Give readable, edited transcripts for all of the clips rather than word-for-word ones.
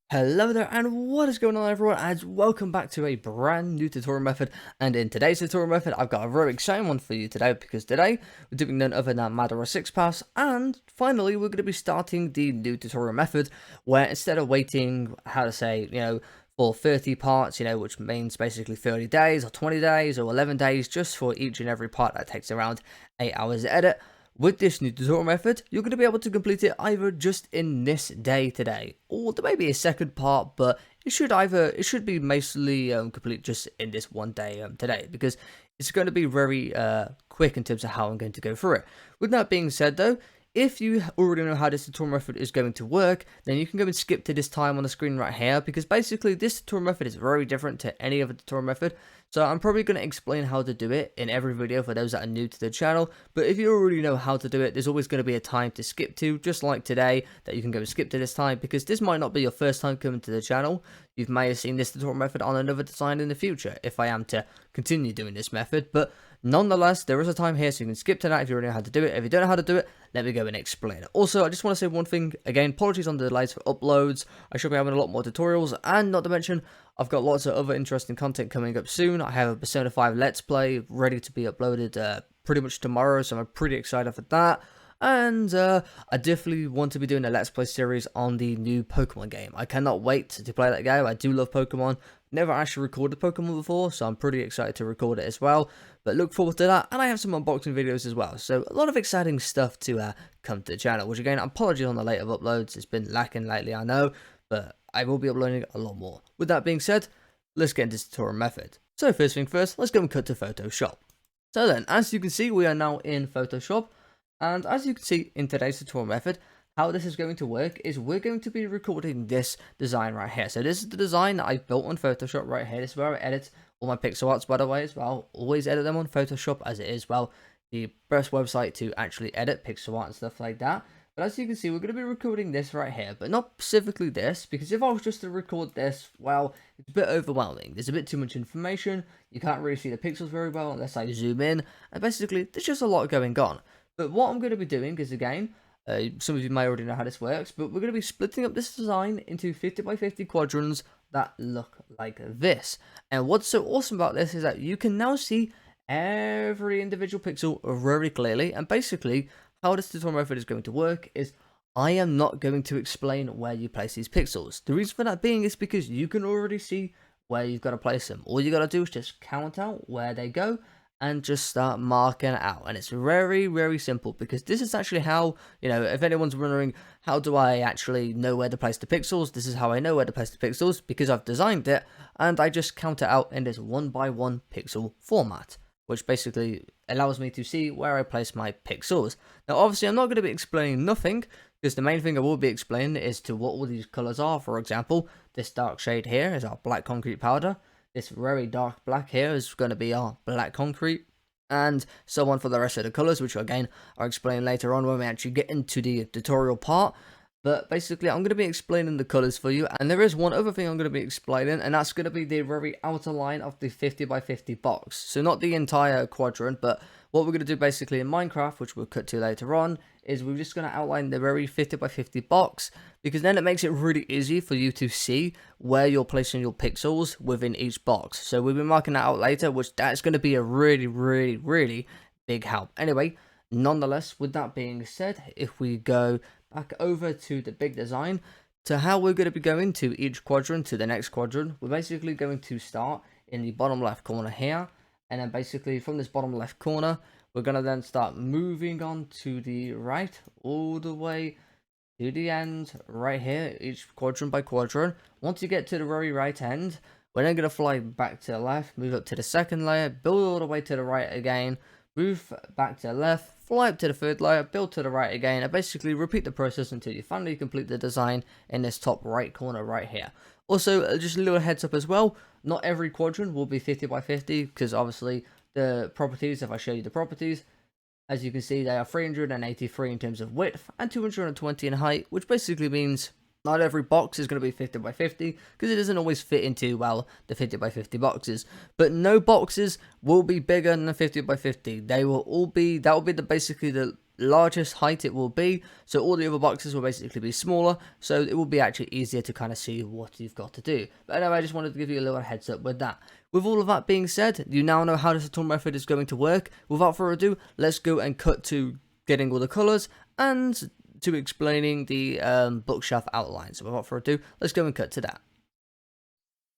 Hello there, and what is going on, everyone, and welcome back to a brand new tutorial method. And in today's tutorial method, I've got a very exciting one for you today, because today we're doing none other than Madara 6 pass, and finally we're going to be starting the new tutorial method, where instead of waiting, for 30 parts, which means basically 30 days or 20 days or 11 days just for each and every part that takes around 8 hours to edit. With this new tutorial method, you're going to be able to complete it either just in this day today, or there may be a second part, but it should be mostly complete just in this one day today, because it's going to be very quick in terms of how I'm going to go through it. With that being said though, if you already know how this tutorial method is going to work, then you can go and skip to this time on the screen right here, because basically this tutorial method is very different to any other tutorial method. So I'm probably going to explain how to do it in every video for those that are new to the channel, but if you already know how to do it, there's always going to be a time to skip to, just like today, that you can go and skip to this time, because this might not be your first time coming to the channel. You may have seen this tutorial method on another design in the future, if I am to continue doing this method, but nonetheless, there is a time here, so you can skip to that if you already know how to do it. If you don't know how to do it, let me go and explain it. Also, I just want to say one thing, again, apologies on the delays for uploads. I should be having a lot more tutorials, and not to mention, I've got lots of other interesting content coming up soon. I have a Persona 5 Let's Play ready to be uploaded pretty much tomorrow, so I'm pretty excited for that. And I definitely want to be doing a Let's Play series on the new Pokemon game. I cannot wait to play that game. I do love Pokemon. Never actually recorded Pokemon before, so I'm pretty excited to record it as well. But look forward to that, and I have some unboxing videos as well. So a lot of exciting stuff to come to the channel, which again, apologies on the late of uploads. It's been lacking lately, I know, but I will be uploading a lot more. With that being said, let's get into this tutorial method. So first thing first, let's go and cut to Photoshop. So then, as you can see, we are now in Photoshop. And as you can see in today's tutorial method, how this is going to work is we're going to be recording this design right here. So this is the design that I built on Photoshop right here. This is where I edit all my pixel arts, by the way, as well. Always edit them on Photoshop, as it is, well, the best website to actually edit pixel art and stuff like that. But as you can see, we're going to be recording this right here, but not specifically this, because if I was just to record this, well, it's a bit overwhelming. There's a bit too much information. You can't really see the pixels very well unless I zoom in. And basically, there's just a lot going on. But what I'm going to be doing is, again, some of you may already know how this works, but we're going to be splitting up this design into 50 by 50 quadrants that look like this. And what's so awesome about this is that you can now see every individual pixel very clearly. And basically, how this tutorial method is going to work is I am not going to explain where you place these pixels. The reason for that being is because you can already see where you've got to place them. All you got to do is just count out where they go and just start marking it out. And it's very, very simple, because this is actually how, if anyone's wondering, how do I actually know where to place the pixels? This is how I know where to place the pixels, because I've designed it, and I just count it out in this 1x1 pixel format, which basically allows me to see where I place my pixels. Now, obviously, I'm not going to be explaining nothing, because the main thing I will be explaining is to what all these colors are. For example, this dark shade here is our black concrete powder. This very dark black here is going to be our black concrete, and so on for the rest of the colors, which again I'll explain later on when we actually get into the tutorial part. But basically, I'm going to be explaining the colors for you, and there is one other thing I'm going to be explaining, and that's going to be the very outer line of the 50 by 50 box. So not the entire quadrant, but what we're going to do basically in Minecraft, which we'll cut to later on, is we're just going to outline the very 50 by 50 box, because then it makes it really easy for you to see where you're placing your pixels within each box. So we'll be marking that out later, which that's going to be a really, really, really big help. Anyway, nonetheless, with that being said, if we go back over to the big design, to how we're going to be going to each quadrant to the next quadrant, we're basically going to start in the bottom left corner here, and then basically from this bottom left corner, we're going to then start moving on to the right, all the way to the end right here, each quadrant by quadrant. Once you get to the very right end, we're then going to fly back to the left, move up to the second layer, build all the way to the right again, move back to the left, fly up to the third layer, build to the right again, and basically repeat the process until you finally complete the design in this top right corner right here. Also, just a little heads up as well, not every quadrant will be 50 by 50, because obviously the properties, if I show you the properties, as you can see, they are 383 in terms of width and 220 in height, which basically means Not every box is going to be 50 by 50 because it doesn't always fit into, well, the 50 by 50 boxes. But no boxes will be bigger than the 50 by 50. They will all be, that will be basically the largest height it will be. So all the other boxes will basically be smaller. So it will be actually easier to kind of see what you've got to do. But anyway, I just wanted to give you a little heads up with that. With all of that being said, you now know how the tutorial method is going to work. Without further ado, let's go and cut to getting all the colors and to explaining the bookshelf outline. So without further ado, let's go and cut to that.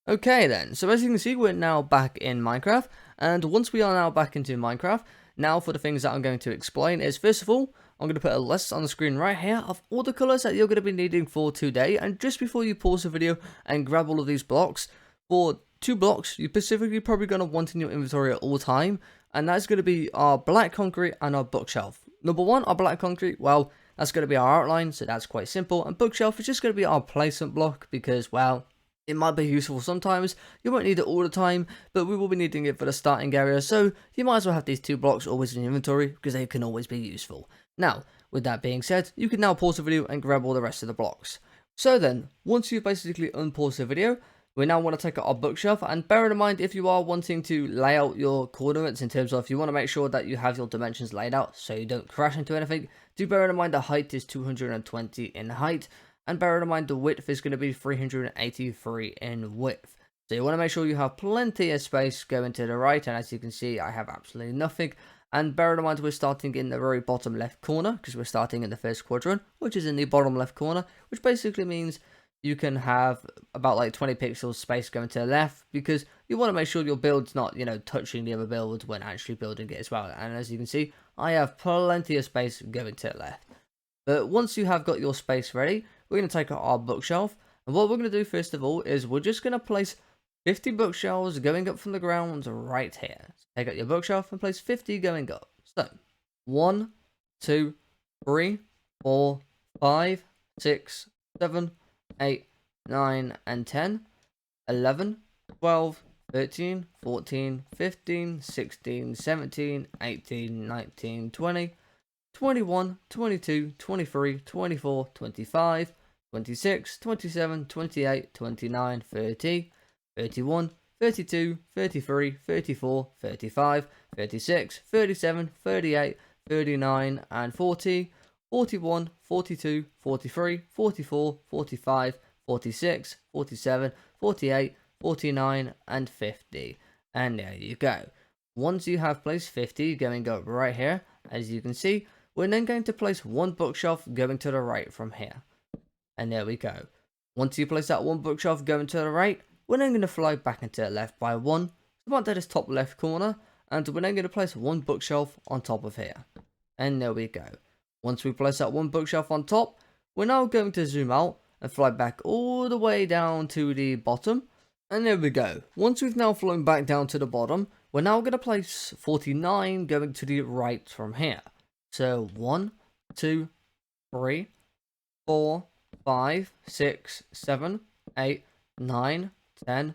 Okay then, so as you can see, we're now back in Minecraft, and once we are now back into Minecraft, now for the things that I'm going to explain is, first of all, I'm going to put a list on the screen right here of all the colours that you're going to be needing for today, and just before you pause the video and grab all of these blocks, for 2 blocks you're specifically probably going to want in your inventory at all time, and that's going to be our black concrete and our bookshelf. Number 1, our black concrete, well, that's going to be our outline, so that's quite simple. And bookshelf is just going to be our placement block because, well, it might be useful sometimes. You won't need it all the time, but we will be needing it for the starting area. So you might as well have these 2 blocks always in your inventory because they can always be useful. Now, with that being said, you can now pause the video and grab all the rest of the blocks. So then, once you've basically unpaused the video, we now want to take out our bookshelf, and bear in mind if you are wanting to lay out your coordinates in terms of you want to make sure that you have your dimensions laid out so you don't crash into anything, do bear in mind the height is 220 in height, and bear in mind the width is going to be 383 in width. So you want to make sure you have plenty of space going to the right, and as you can see I have absolutely nothing. And bear in mind we're starting in the very bottom left corner because we're starting in the first quadrant, which is in the bottom left corner, which basically means you can have about like 20 pixels space going to the left because you want to make sure your build's not, you know, touching the other builds when actually building it as well. And as you can see, I have plenty of space going to the left. But once you have got your space ready, we're going to take out our bookshelf. And what we're going to do first of all is we're just going to place 50 bookshelves going up from the ground right here. So take out your bookshelf and place 50 going up. So 1, 2, 3, 4, 5, 6, 7, 8, 9, and 10, 11, 12, 13, 14, 15, 16, 17, 18, 19, 20, 21, 22, 23, 24, 25, 26, 27, 28, 29, 30, 31, 32, 33, 34, 35, 36, 37, 38, 39, and 40, 41, 42, 43, 44, 45, 46, 47, 48, 49, and 50. And there you go. Once you have placed 50 going up right here, as you can see, we're then going to place 1 bookshelf going to the right from here. And there we go. Once you place that 1 bookshelf going to the right, we're then going to fly back into the left by 1, about to this top left corner, and we're then going to place 1 bookshelf on top of here. And there we go. Once we place that 1 bookshelf on top, we're now going to zoom out and fly back all the way down to the bottom. And there we go. Once we've now flown back down to the bottom, we're now going to place 49 going to the right from here. So 1, 2, 3, 4, 5, 6, 7, 8, 9, 10,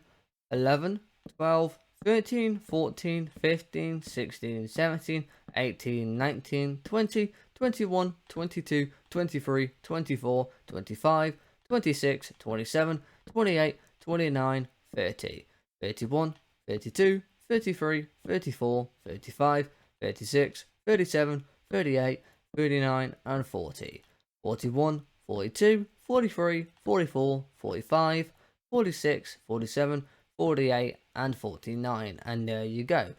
11, 12, 13, 14, 15, 16, 17, 18, 19, 20, 21, 22, 23, 24, 25, 26, 27, 28, 29, 30, 31, 32, 33, 34, 35, 36, 37, 38, 39, and 40, 41, 42, 43, 44, 45, 46, 47, 48, and 49, and there you go.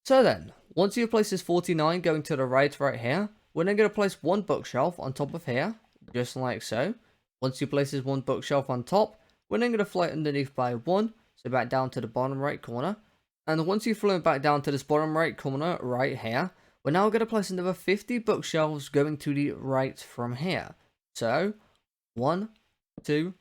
So then, once you place this 49 going to the right here, we're then going to place 1 bookshelf on top of here, just like so. Once you place this 1 bookshelf on top, we're then going to fly underneath by 1, so back down to the bottom right corner. And once you've flown back down to this bottom right corner right here, we're now going to place another 50 bookshelves going to the right from here. So, 1, 2,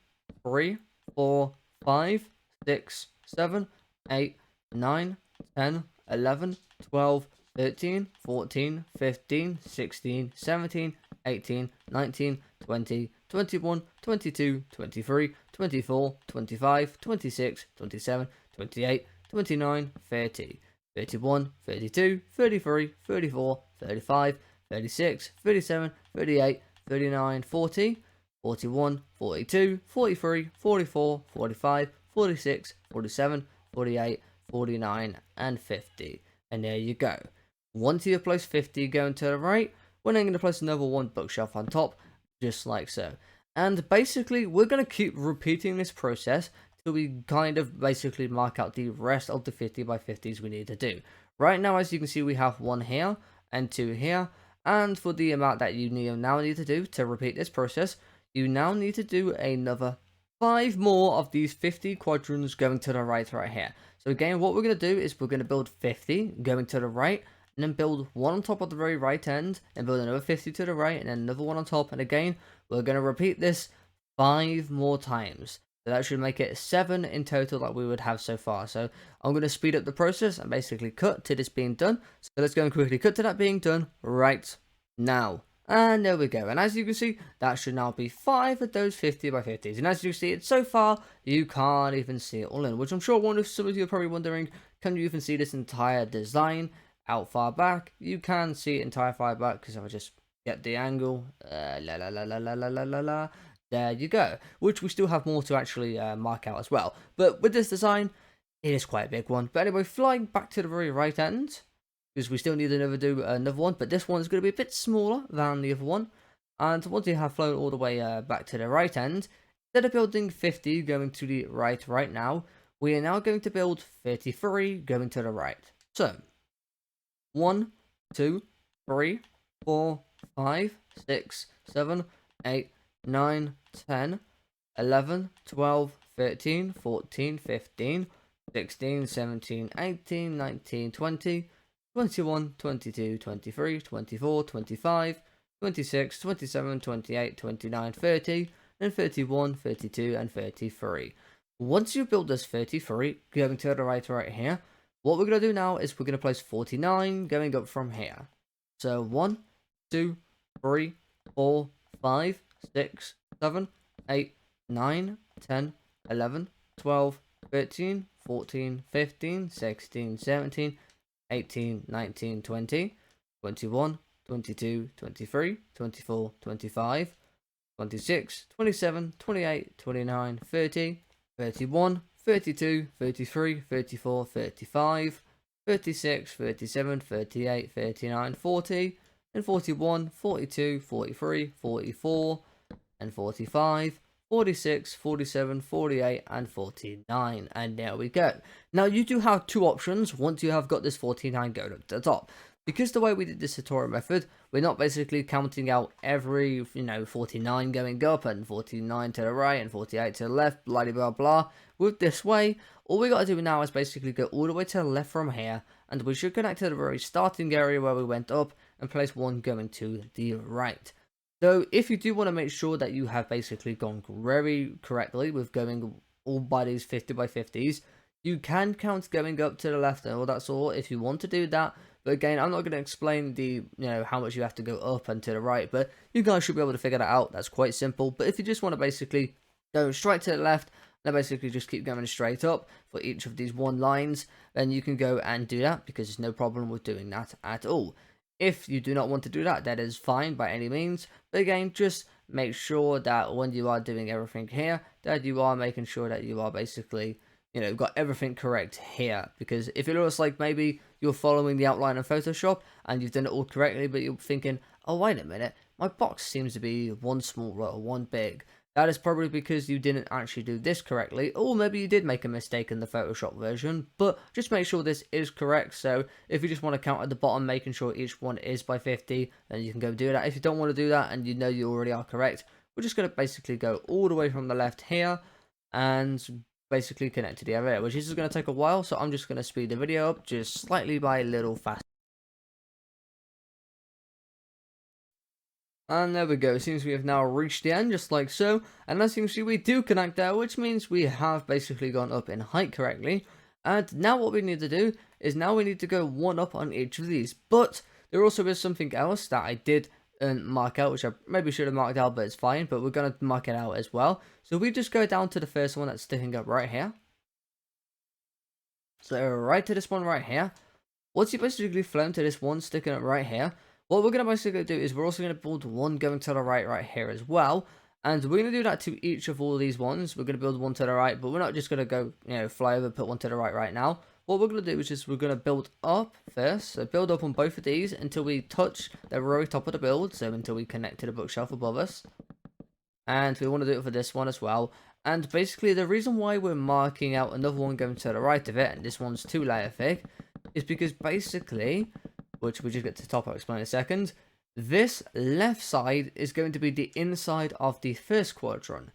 3, 4, 5, 6, 7, 8, 9, 10, 11, 12, 13, 14, 15, 16, 17, 18, 19, 20, 21, 22, 23, 24, 25, 26, 27, 28, 29, 30, 31, 32, 33, 34, 35, 36, 37, 38, 39, 40, 41, 42, 43, 44, 45, 46, 47, 48, 49, and 50. And there you go. Once you have placed 50 going to the right, we're then going to place another one bookshelf on top, just like so. And basically, we're going to keep repeating this process till we kind of basically mark out the rest of the 50 by 50s we need to do. Right now, as you can see, we have one here and two here. And for the amount that you now need to do to repeat this process, you now need to do another 5 more of these 50 quadrants going to the right here. So again, what we're going to do is we're going to build 50 going to the right, and then build one on top of the very right end, and build another 50 to the right, and then another one on top. And again, we're going to repeat this 5 more times. So that should make it 7 in total that we would have so far. So I'm going to speed up the process and basically cut to this being done. So let's go and quickly cut to that being done right now. And there we go. And as you can see, that should now be 5 of those 50 by 50s. And as you see it so far, you can't even see it all in. Which I'm sure some of you are probably wondering, can you even see this entire design out far back? You can see it entire far back, because if I just get the angle, there you go. Which we still have more to actually mark out as well. But with this design, it is quite a big one. But anyway, flying back to the very right end, because we still need to do another one, but this one is going to be a bit smaller than the other one. And once you have flown all the way back to the right end, instead of building 50 going to the right now, we are now going to build 33 going to the right. So 1, 2, 3, 4, 5, 6, 7, 8, 9, 10, 11, 12, 13, 14, 15, 16, 17, 18, 19, 20, 21, 22, 23, 24, 25, 26, 27, 28, 29, 30, and 31, 32, and 33. Once you build this 33, going to the right here, what we're going to do now is we're going to place 49 going up from here. So 1, 2, 3, 4, 5, 6, 7, 8, 9, 10, 11, 12, 13, 14, 15, 16, 17, 18, 19, 20, 21, 22, 23, 24, 25, 26, 27, 28, 29, 30, 31, 32, 33, 34, 35, 36, 37, 38, 39, 40, and 41, 42, 43, 44, and 45, 46, 47, 48, and 49. And there we go. Now, you do have two options once you have got this 49 going up to the top. Because the way we did this tutorial method, we're not basically counting out every, 49 going up and 49 to the right and 48 to the left, blah, blah, blah. With this way, all we got to do now is basically go all the way to the left from here, and we should connect to the very starting area where we went up and place one going to the right. So if you do want to make sure that you have basically gone very correctly with going all by these 50 by 50s, you can count going up to the left and all that sort if you want to do that. But again, I'm not going to explain the, how much you have to go up and to the right, but you guys should be able to figure that out. That's quite simple. But if you just want to basically go straight to the left, and basically just keep going straight up for each of these one lines, then you can go and do that, because there's no problem with doing that at all. If you do not want to do that, that is fine by any means. But again, just make sure that when you are doing everything here, that you are making sure that you are basically, got everything correct here. Because if it looks like maybe you're following the outline of Photoshop and you've done it all correctly, but you're thinking, oh, wait a minute, my box seems to be one small or one big. That is probably because you didn't actually do this correctly, or maybe you did make a mistake in the Photoshop version, but just make sure this is correct. So if you just want to count at the bottom, making sure each one is by 50, then you can go do that. If you don't want to do that and you already are correct, we're just going to basically go all the way from the left here and basically connect to the area, which is going to take a while, so I'm just going to speed the video up just slightly by a little faster. And there we go, it seems we have now reached the end, just like so. And as you can see, we do connect there, which means we have basically gone up in height correctly. And now what we need to do is now we need to go one up on each of these. But there also is something else that I did mark out, which I maybe should have marked out, but it's fine. But we're going to mark it out as well. So we just go down to the first one that's sticking up right here. So right to this one right here. Once you basically flown to this one sticking up right here, what we're going to basically do is we're also going to build one going to the right here as well. And we're going to do that to each of all these ones. We're going to build one to the right, but we're not just going to go, fly over, put one to the right now. What we're going to do is just we're going to build up first. So build up on both of these until we touch the very top of the build. So until we connect to the bookshelf above us. And we want to do it for this one as well. And basically the reason why we're marking out another one going to the right of it, and this one's 2 layer thick, is because basically, which we just get to the top, I'll explain in a second, this left side is going to be the inside of the first quadrant.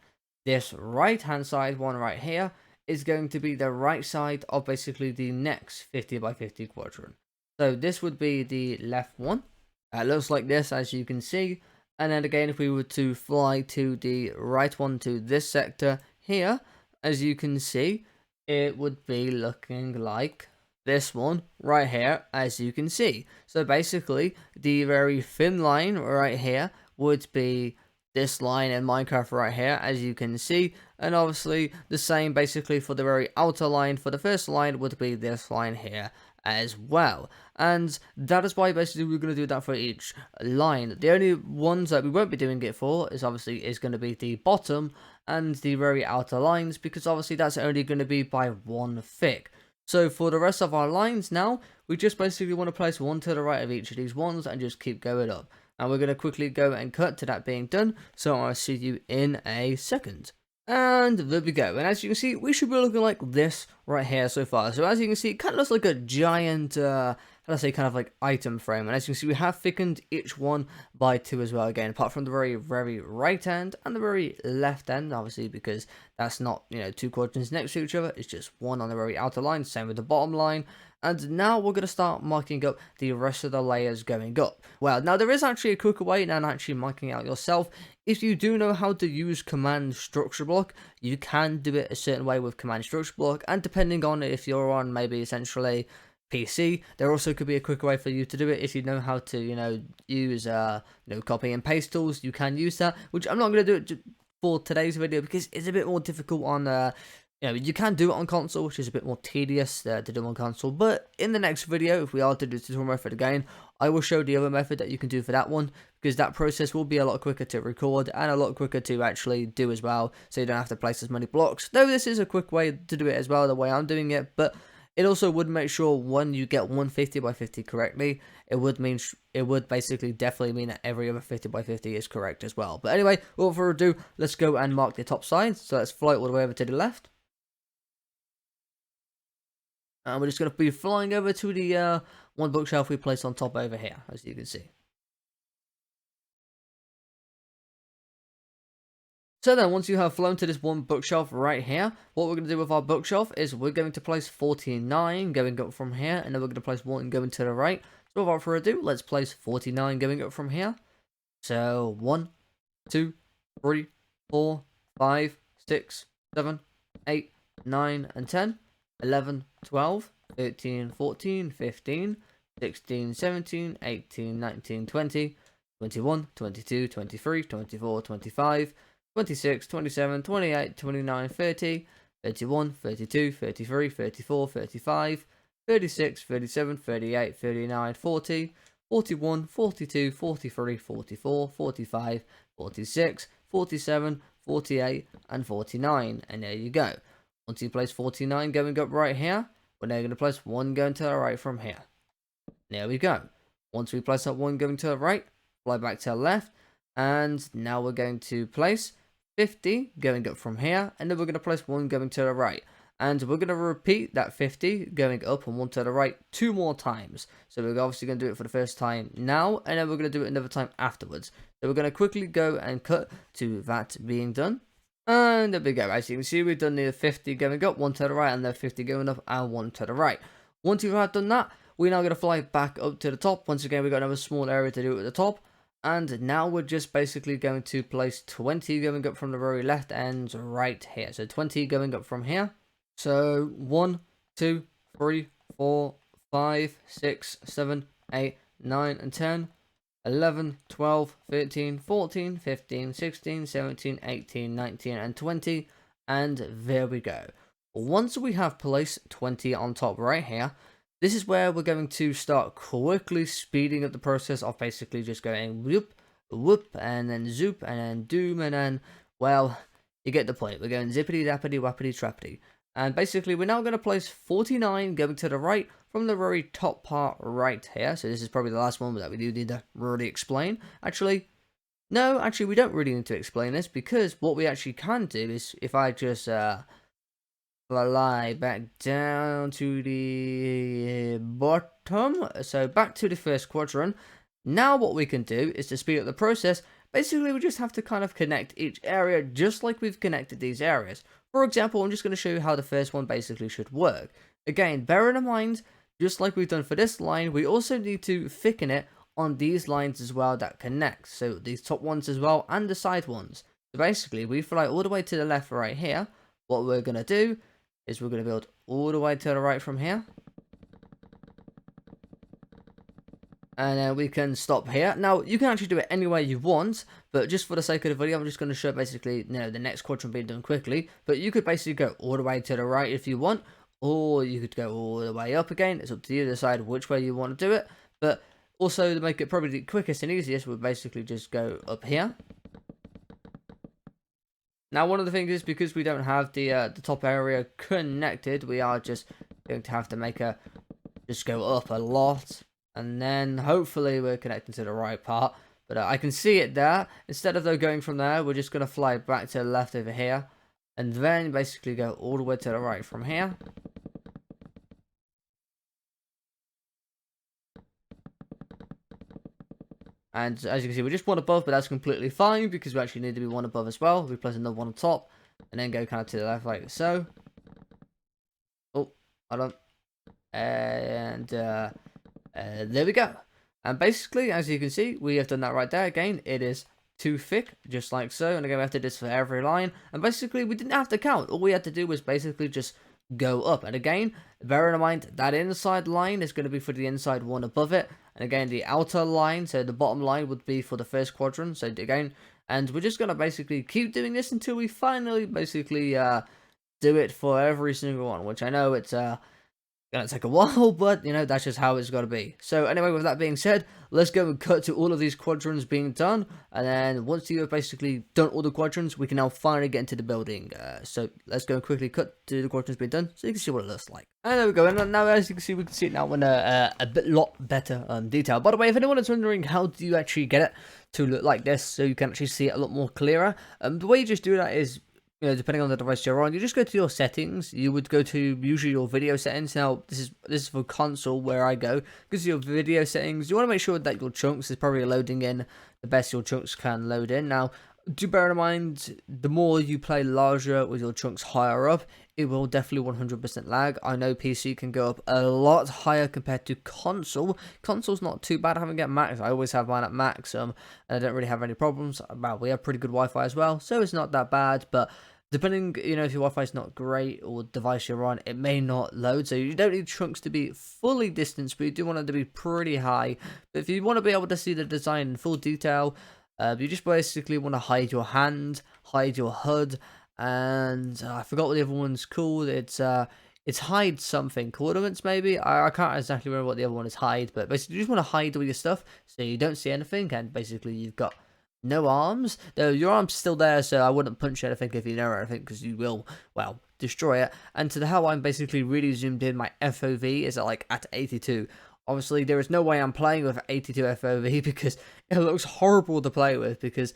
This right hand side one right here is going to be the right side of basically the next 50 by 50 quadrant. So this would be the left one. It looks like this, as you can see. And then again, if we were to fly to the right one, to this sector here, as you can see, it would be looking like this one right here, as you can see. So basically, the very thin line right here would be this line in Minecraft right here, as you can see. And obviously, the same basically for the very outer line. For the first line would be this line here as well. And that is why basically we're going to do that for each line. The only ones that we won't be doing it for is going to be the bottom and the very outer lines, because obviously that's only going to be by 1 thick. So for the rest of our lines now, we just basically want to place one to the right of each of these ones and just keep going up. And we're going to quickly go and cut to that being done, so I'll see you in a second. And there we go. And as you can see, we should be looking like this right here so far. So as you can see, it kind of looks like a giant, how do I say, kind of like item frame. And as you can see, we have thickened each one by 2 as well. Again, apart from the very, very right end and the very left end, obviously, because that's not, 2 quadrants next to each other. It's just one on the very outer line. Same with the bottom line. And now we're going to start marking up the rest of the layers going up. Well, now there is actually a quicker way than actually marking out yourself. If you do know how to use command structure block, you can do it a certain way with command structure block. And depending on if you're on maybe essentially PC, there also could be a quicker way for you to do it. If you know how to, use, copy and paste tools, you can use that. Which I'm not going to do it for today's video because it's a bit more difficult on you can do it on console, which is a bit more tedious to do on console. But in the next video, if we are to do the tutorial method again, I will show the other method that you can do for that one, because that process will be a lot quicker to record and a lot quicker to actually do as well, so you don't have to place as many blocks. Though this is a quick way to do it as well, the way I'm doing it, but it also would make sure when you get 150 by 50 correctly, it would basically definitely mean that every other 50 by 50 is correct as well. But anyway, without further ado, let's go and mark the top side. So let's fly all the way over to the left. And we're just going to be flying over to the one bookshelf we placed on top over here, as you can see. So then, once you have flown to this one bookshelf right here, what we're going to do with our bookshelf is we're going to place 49 going up from here, and then we're going to place 1 going to the right. So without further ado, let's place 49 going up from here. So 1, 2, 3, 4, 5, 6, 7, 8, 9, and 10. 11, 12, 13, 14, 15, 16, 17, 18, 19, 20, 21, 22, 23, 24, 25, 26, 27, 28, 29, 30, 31, 32, 33, 34, 35, 36, 37, 38, 39, 40, 41, 42, 43, 44, 45, 46, 47, 48, and 49. And there you go. Once you place 49 going up right here, we're now going to place 1 going to the right from here. There we go. Once we place that 1 going to the right, fly back to the left, and now we're going to place 50 going up from here, and then we're going to place 1 going to the right. And we're going to repeat that 50 going up and 1 to the right 2 more times. So we're obviously going to do it for the first time now, and then we're going to do it another time afterwards. So we're going to quickly go and cut to that being done. And there we go. As you can see, we've done the 50 going up, 1 to the right, and the 50 going up, and 1 to the right. Once you've done that, we're now going to fly back up to the top. Once again, we've got another small area to do at the top. And now we're just basically going to place 20 going up from the very left end right here. So 20 going up from here. So 1, 2, 3, 4, 5, 6, 7, 8, 9, and 10. 11, 12, 13, 14, 15, 16, 17, 18, 19, and 20. And there we go. Once we have placed 20 on top right here, this is where we're going to start quickly speeding up the process of basically just going whoop, whoop, and then zoop, and then doom, and then Well, you get the point. We're going zippity dappity wappity trappity. And basically, we're now going to place 49 going to the right from the very top part right here. So this is probably the last one that we do need to really explain. Actually, we don't really need to explain this, because what we actually can do is, if I just fly back down to the bottom, so back to the first quadrant. Now what we can do is, to speed up the process, basically we just have to kind of connect each area just like we've connected these areas. For example, I'm just going to show you how the first one basically should work. Again, bearing in mind, just like we've done for this line, we also need to thicken it on these lines as well that connect. So these top ones as well, and the side ones. So basically, we fly all the way to the left right here. What we're going to do is we're going to build all the way to the right from here. And then we can stop here. Now, you can actually do it any way you want, but just for the sake of the video, I'm just going to show basically, the next quadrant being done quickly. But you could basically go all the way to the right if you want, or you could go all the way up again. It's up to you to decide which way you want to do it. But also, to make it probably the quickest and easiest, we'll basically just go up here. Now, one of the things is, because we don't have the top area connected, we are just going to have to make just go up a lot. And then hopefully we're connecting to the right part. But I can see it there. Instead of though going from there, we're just going to fly back to the left over here. And then basically go all the way to the right from here. And as you can see, we're just one above, but that's completely fine, because we actually need to be one above as well. We place another one on top. And then go kind of to the left like so. Oh, hold on. And there we go. And basically, as you can see, we have done that right there. Again, it is too thick, just like so. And again, we have to do this for every line. And basically, we didn't have to count. All we had to do was basically just go up. And again, bear in mind, that inside line is going to be for the inside one above it. And again, the outer line, so the bottom line, would be for the first quadrant. So again, and we're just going to basically keep doing this until we finally basically do it for every single one. Which I know it's gonna take a while, but that's just how it's got to be. So anyway, with that being said, let's go and cut to all of these quadrants being done, and then once you have basically done all the quadrants, we can now finally get into the building. So let's go and quickly cut to the quadrants being done, so you can see what it looks like. And there we go. And now, as you can see, we can see it now in a lot better detail. By the way, if anyone is wondering how do you actually get it to look like this, so you can actually see it a lot more clearer, the way you just do that is, depending on the device you're on, you just go to your settings. You would go to usually your video settings. Now, this is for console where I go. Because your video settings, you want to make sure that your chunks is probably loading in the best your chunks can load in. Now, do bear in mind, the more you play larger with your chunks higher up, it will definitely 100% lag. I know PC can go up a lot higher compared to console. Console's not too bad. I haven't got max. I always have mine at max, and I don't really have any problems. Well, we have pretty good Wi-Fi as well, so it's not that bad. But depending, if your Wi-Fi is not great or device you're on, it may not load. So you don't need chunks to be fully distanced, but you do want them to be pretty high. But if you want to be able to see the design in full detail, you just basically want to hide your hand, hide your HUD, and I forgot what the other one's called. It's hide something, coordinates maybe. I can't exactly remember what the other one is, hide, but basically you just want to hide all your stuff so you don't see anything, and basically you've got no arms. Though your arm's still there, so I wouldn't punch anything if you know anything, because you will, well, destroy it. And to the how I'm basically really zoomed in, my FOV is at 82. Obviously, there is no way I'm playing with 82 FOV, because it looks horrible to play with, because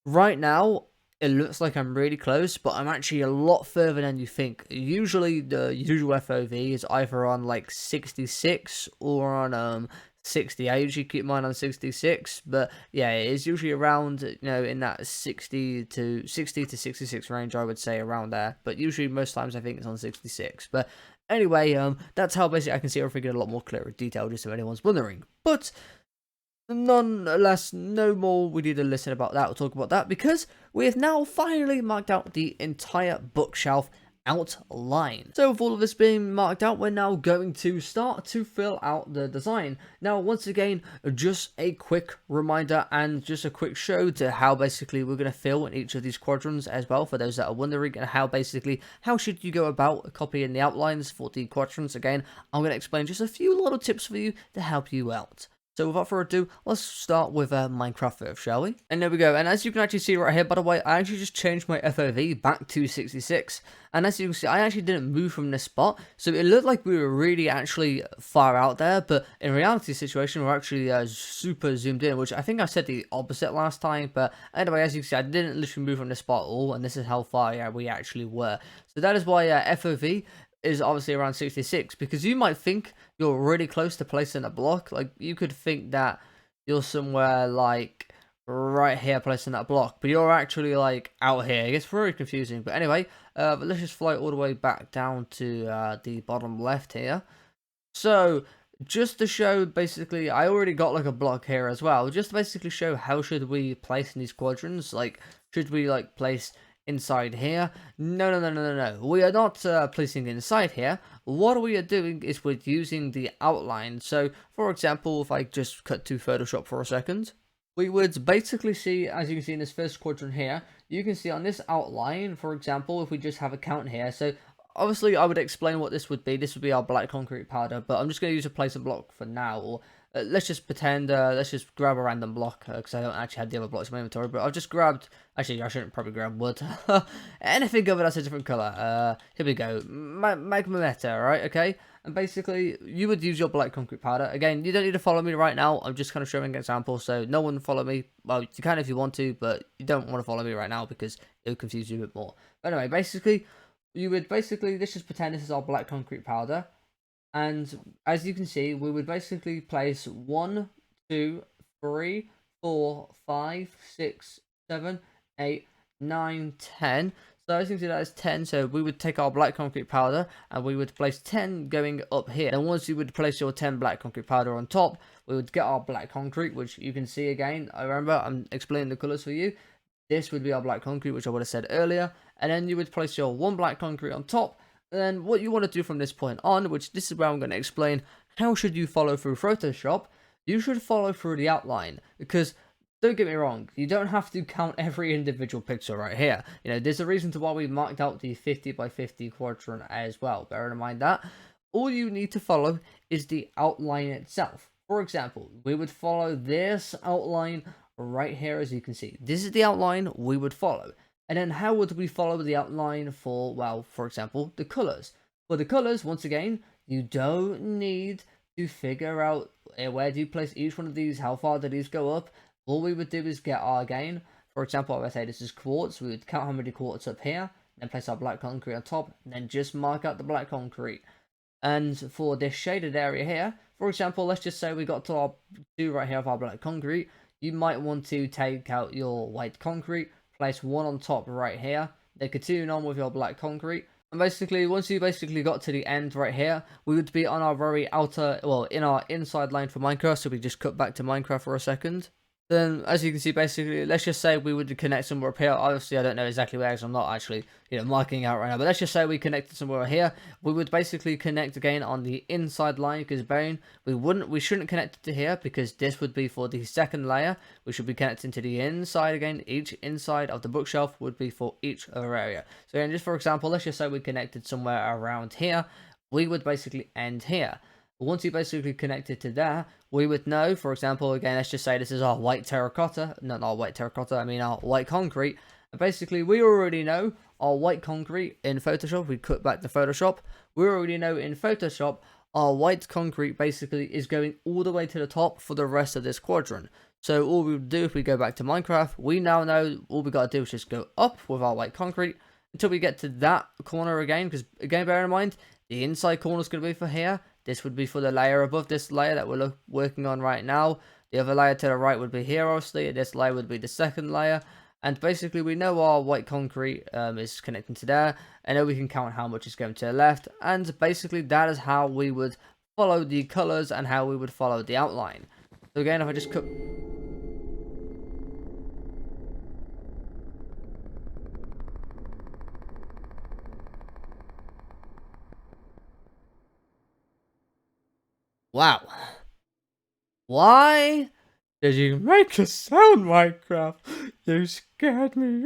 right now, it looks like I'm really close, but I'm actually a lot further than you think. Usually, the usual FOV is either on 66 or on 60. I usually keep mine on 66, but yeah, it is usually around, in that 60 to 66 range, I would say, around there. But usually, most times, I think it's on 66. But anyway, that's how basically I can see everything in a lot more clearer detail, just if anyone's wondering. But nonetheless, no more we need to listen about that or talk about that, because we have now finally marked out the entire bookshelf outline. So with all of this being marked out, we're now going to start to fill out the design. Now, once again, just a quick reminder and just a quick show to how basically we're going to fill in each of these quadrants as well, for those that are wondering, and how should you go about copying the outlines for the quadrants. Again, I'm going to explain just a few little tips for you to help you out. So without further ado, let's start with Minecraft first, shall we? And there we go. And as you can actually see right here, by the way, I actually just changed my FOV back to 66. And as you can see, I actually didn't move from this spot. So it looked like we were really actually far out there. But in reality situation, we're actually super zoomed in, which I think I said the opposite last time. But anyway, as you can see, I didn't literally move from this spot at all. And this is how far we actually were. So that is why FOV is obviously around 66, because you might think you're really close to placing a block. Like, you could think that you're somewhere like right here placing that block, but you're actually like out here. It gets very confusing. But anyway, but let's just fly all the way back down to the bottom left here. So just to show, basically, I already got like a block here as well, just to basically show how should we place in these quadrants. Like, should we like place inside here? No. We are not placing inside here. What we are doing is we're using the outline. So, for example, if I just cut to Photoshop for a second, we would basically see, as you can see in this first quadrant here, you can see on this outline, for example, if we just have a count here. So, obviously, I would explain what this would be. This would be our black concrete powder, but I'm just going to use a place and block for now. Or let's just pretend, let's just grab a random block, because I don't actually have the other blocks in my inventory, but I've just grabbed, actually, I shouldn't probably grab wood. Anything of it that's a different colour. Here we go. Magma Meta, right? Okay. And basically, you would use your black concrete powder. Again, you don't need to follow me right now. I'm just kind of showing an example, so no one follow me. Well, you can if you want to, but you don't want to follow me right now because it will confuse you a bit more. But anyway, basically, you would basically, let's just pretend this is our black concrete powder. And as you can see, we would basically place 1, 2, 3, 4, 5, 6, 7, 8, 9, 10. So as you can see, that is 10. So we would take our black concrete powder and we would place 10 going up here. And once you would place your 10 black concrete powder on top, we would get our black concrete, which you can see again. I remember I'm explaining the colors for you. This would be our black concrete, which I would have said earlier. And then you would place your 1 black concrete on top. And then what you want to do from this point on, which this is where I'm going to explain how should you follow through Photoshop. You should follow through the outline, because don't get me wrong, you don't have to count every individual pixel right here. You know, there's a reason to why we marked out the 50 by 50 quadrant as well. Bear in mind that all you need to follow is the outline itself. For example, we would follow this outline right here, as you can see. This is the outline we would follow. And then how would we follow the outline for, well, for example, the colors? For the colors, once again, you don't need to figure out where do you place each one of these, how far do these go up. All we would do is get our, again, for example, I would say this is quartz. We would count how many quartz up here, then place our black concrete on top, and then just mark out the black concrete. And for this shaded area here, for example, let's just say we got to our 2 right here of our black concrete. You might want to take out your white concrete, place 1 on top right here, then continue on with your black concrete. And basically, once you basically got to the end right here, we would be on our very outer, well, in our inside line for Minecraft. So we just cut back to Minecraft for a second. Then, as you can see, basically, let's just say we would connect somewhere up here. Obviously, I don't know exactly where, because I'm not actually, marking out right now. But let's just say we connected somewhere here. We would basically connect again on the inside line, because we shouldn't connect it to here, because this would be for the second layer. We should be connecting to the inside again. Each inside of the bookshelf would be for each other area. So again, just for example, let's just say we connected somewhere around here. We would basically end here. Once you basically connected to there, we would know, for example, again, let's just say this is our white terracotta. Not our white terracotta, I mean our white concrete. And basically, we already know our white concrete in Photoshop. We cut back to Photoshop. We already know in Photoshop, our white concrete basically is going all the way to the top for the rest of this quadrant. So all we would do if we go back to Minecraft, we now know all we got to do is just go up with our white concrete until we get to that corner again. Because again, bear in mind, the inside corner is going to be for here. This would be for the layer above this layer that we're working on right now. The other layer to the right would be here, obviously. This layer would be the second layer. And basically, we know our white concrete is connecting to there. And then we can count how much is going to the left. And basically, that is how we would follow the colors and how we would follow the outline. So again, if I just cut... Wow. Why did you make a sound, Minecraft? You scared me.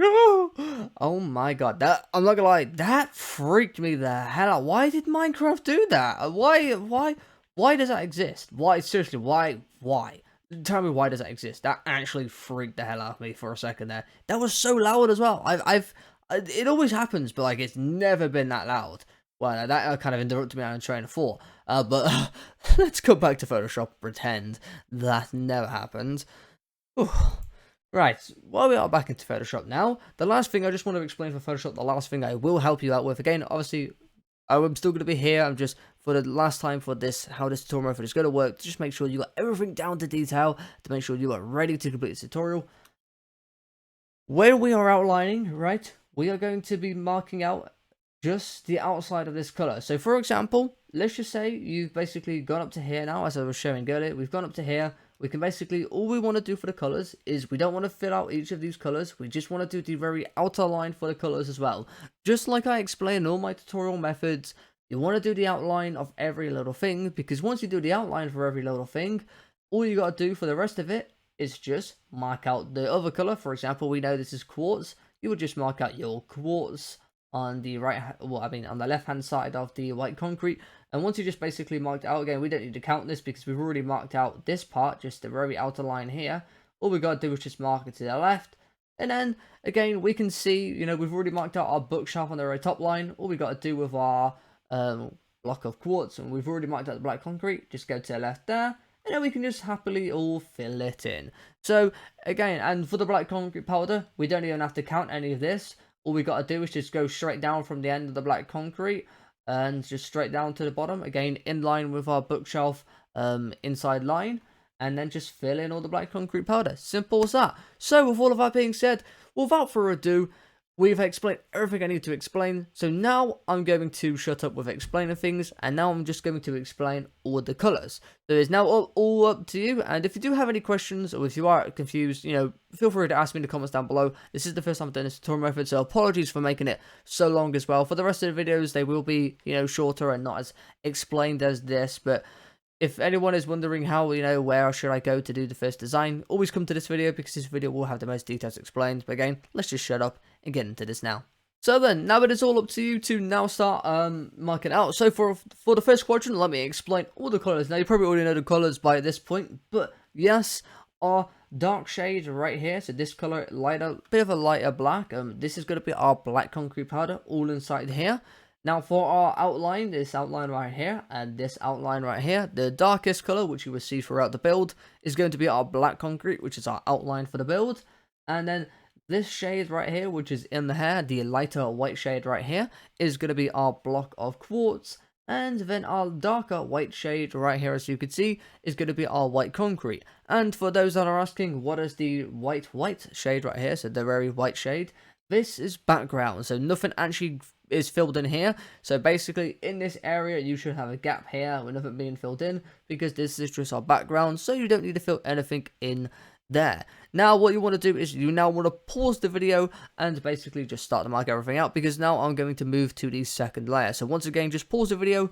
Oh my god. That, I'm not gonna lie, that freaked me the hell out. Why did Minecraft do that? Why Why does that exist? Why, seriously, why? Tell me, why does that exist? That actually freaked the hell out of me for a second there. That was so loud as well. It always happens, but like, it's never been that loud. Well, that kind of interrupted me on train of thought. But let's go back to Photoshop, pretend that never happened. Whew. Right, well, we are back into Photoshop now. The last thing I just want to explain for Photoshop, the last thing I will help you out with, again, obviously, I'm still going to be here. I'm just, for the last time for this, how this tutorial method is going to work, to just make sure you got everything down to detail, to make sure you are ready to complete this tutorial. When we are outlining, right, we are going to be marking out just the outside of this color. So for example, let's just say you've basically gone up to here now, as I was showing earlier, we've gone up to here. We can basically, all we want to do for the colors is we don't want to fill out each of these colors. We just want to do the very outer line for the colors as well. Just like I explain in all my tutorial methods, you want to do the outline of every little thing, because once you do the outline for every little thing, all you got to do for the rest of it is just mark out the other color. For example, we know this is quartz. You would just mark out your quartz on the on the left hand side of the white concrete. And once you just basically marked it out, again, we don't need to count this because we've already marked out this part, just the very outer line here. All we got to do is just mark it to the left. And then, again, we can see, you know, we've already marked out our bookshelf on the very top line. All we got to do with our block of quartz, and we've already marked out the black concrete, just go to the left there. And then we can just happily all fill it in. So, again, and for the black concrete powder, we don't even have to count any of this. All we got to do is just go straight down from the end of the black concrete and just straight down to the bottom, again in line with our bookshelf inside line, and then just fill in all the black concrete powder. Simple as that. So with all of that being said, without further ado, we've explained everything I need to explain. So now I'm going to shut up with explaining things, and now I'm just going to explain all the colors. So it's now all up to you. And if you do have any questions, or if you are confused, you know, feel free to ask me in the comments down below. This is the first time I've done this tutorial method, so apologies for making it so long as well. For the rest of the videos, they will be, you know, shorter and not as explained as this. But if anyone is wondering how, you know, where should I go to do the first design, always come to this video, because this video will have the most details explained. But again, let's just shut up and get into this now. So then, now it is all up to you to now start marking out. So for the first quadrant, let me explain all the colors. Now you probably already know the colors by this point, but yes, our dark shade right here. So this color, lighter, bit of a lighter black. This is going to be our black concrete powder, all inside here. Now for our outline, this outline right here and this outline right here, the darkest color, which you will see throughout the build, is going to be our black concrete, which is our outline for the build. And then this shade right here, which is in the hair, the lighter white shade right here, is going to be our block of quartz. And then our darker white shade right here, as you can see, is going to be our white concrete. And for those that are asking, what is the white shade right here, so the very white shade, this is background, so nothing actually is filled in here. So basically in this area you should have a gap here with nothing being filled in, because this is just our background, so you don't need to fill anything in there. Now what you want to do is you now want to pause the video and basically just start to mark everything out, because now I'm going to move to the second layer. So once again, just pause the video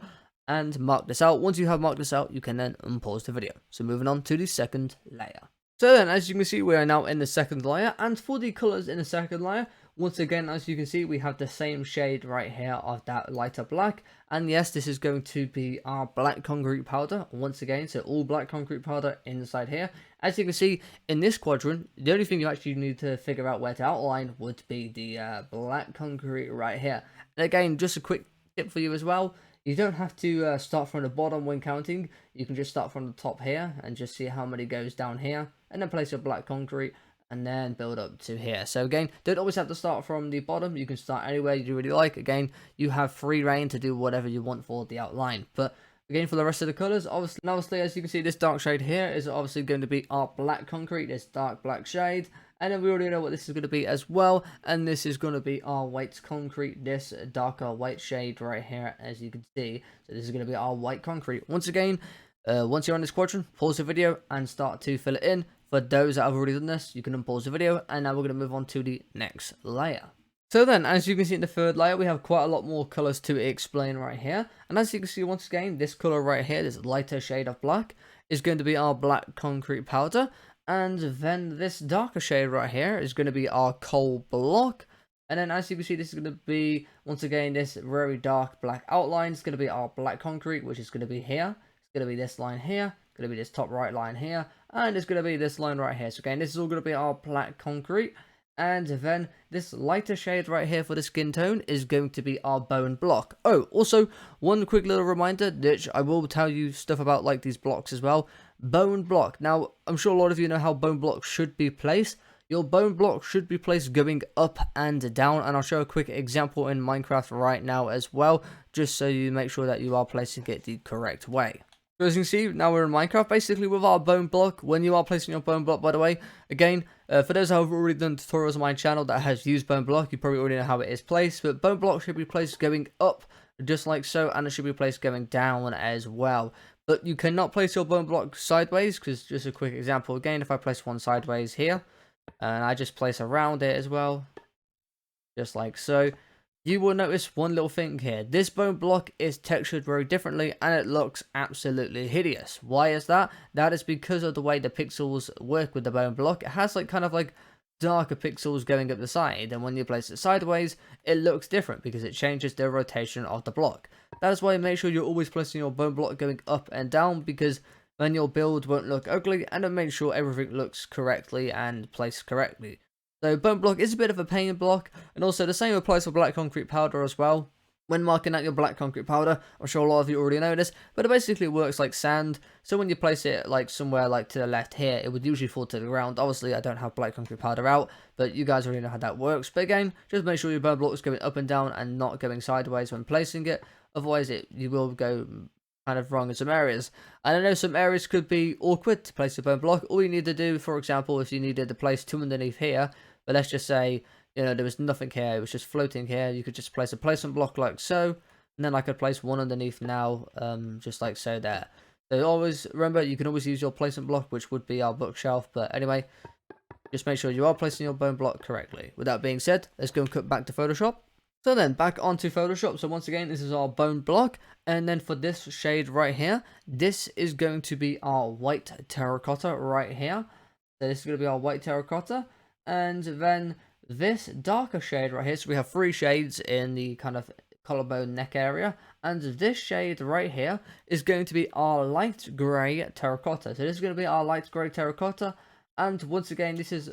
and mark this out. Once you have marked this out, you can then unpause the video. So moving on to the second layer. So then, as you can see, we are now in the second layer, and for the colors in the second layer, once again, as you can see, we have the same shade right here of that lighter black. And yes, this is going to be our black concrete powder once again. So all black concrete powder inside here. As you can see in this quadrant, the only thing you actually need to figure out where to outline would be the black concrete right here. And again, just a quick tip for you as well. You don't have to start from the bottom when counting. You can just start from the top here and just see how many goes down here. And then place your black concrete and then build up to here. So again, don't always have to start from the bottom. You can start anywhere you really like. Again, you have free reign to do whatever you want for the outline. But again, for the rest of the colors, obviously, as you can see, this dark shade here is obviously going to be our black concrete, this dark black shade. And then we already know what this is going to be as well. And this is going to be our white concrete, this darker white shade right here, as you can see. So this is going to be our white concrete. Once again, once you're on this quadrant, pause the video and start to fill it in. For those that have already done this, you can unpause the video, and now we're going to move on to the next layer. So then, as you can see in the third layer, we have quite a lot more colors to explain right here. And as you can see, once again, this color right here, this lighter shade of black, is going to be our black concrete powder. And then this darker shade right here is going to be our coal block. And then as you can see, this is going to be, once again, this very dark black outline is going to be our black concrete, which is going to be here. going to be this line here, going to be this top right line here, and it's going to be this line right here. So again, this is all going to be our black concrete. And then this lighter shade right here for the skin tone is going to be our bone block. Oh, also, one quick little reminder, which I will tell you stuff about like these blocks as well. Bone block. Now, I'm sure a lot of you know how bone blocks should be placed. Your bone block should be placed going up and down, and I'll show a quick example in Minecraft right now as well, just so you make sure that you are placing it the correct way. So as you can see, now we're in Minecraft, basically with our bone block. When you are placing your bone block, by the way, again, for those who have already done tutorials on my channel that has used bone block, you probably already know how it is placed, but bone block should be placed going up, just like so, and it should be placed going down as well. But you cannot place your bone block sideways, because just a quick example again, if I place one sideways here, and I just place around it as well, just like so, you will notice one little thing here. This bone block is textured very differently and it looks absolutely hideous. Why is that? That is because of the way the pixels work with the bone block. It has like kind of like darker pixels going up the side, and when you place it sideways, it looks different because it changes the rotation of the block. That is why make sure you're always placing your bone block going up and down, because then your build won't look ugly, and it'll make sure everything looks correctly and placed correctly. So bone block is a bit of a pain block, and also the same applies for black concrete powder as well. When marking out your black concrete powder, I'm sure a lot of you already know this, but it basically works like sand. So when you place it like somewhere like to the left here, it would usually fall to the ground. Obviously I don't have black concrete powder out, but you guys already know how that works. But again, just make sure your bone block is going up and down and not going sideways when placing it. Otherwise you will go kind of wrong in some areas. And I know some areas could be awkward to place a bone block. All you need to do, for example, if you needed to place two underneath here, but let's just say, you know, there was nothing here, it was just floating here, you could just place a placement block like so, and then I could place one underneath now, just like so there. So always remember, you can always use your placement block, which would be our bookshelf, but anyway, just make sure you are placing your bone block correctly. With that being said, let's go and cut back to Photoshop. So then, back onto Photoshop. So once again, this is our bone block, and then for this shade right here, this is going to be our white terracotta right here. So this is going to be our white terracotta, and then this darker shade right here, so we have three shades in the kind of collarbone neck area, and this shade right here is going to be our light grey terracotta. So this is going to be our light grey terracotta, and once again, this is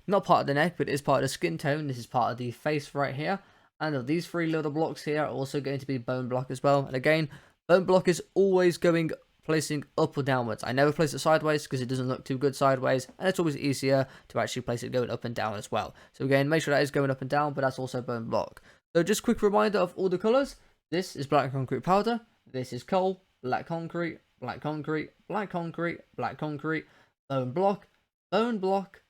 not part of the neck, but it is part of the skin tone. This is part of the face right here, and these three little blocks here are also going to be bone block as well. And again, bone block is always going placing up or downwards. I never place it sideways because it doesn't look too good sideways, and it's always easier to actually place it going up and down as well. So again, make sure that is going up and down, but that's also bone block. So just quick reminder of all the colours. This is black concrete powder, this is coal, black concrete, black concrete, black concrete, black concrete, bone block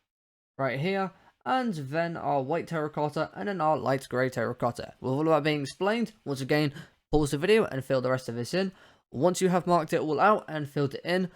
right here, and then our white terracotta, and then our light grey terracotta. With all of that being explained, once again, pause the video and fill the rest of this in. Once you have marked it all out and filled it in,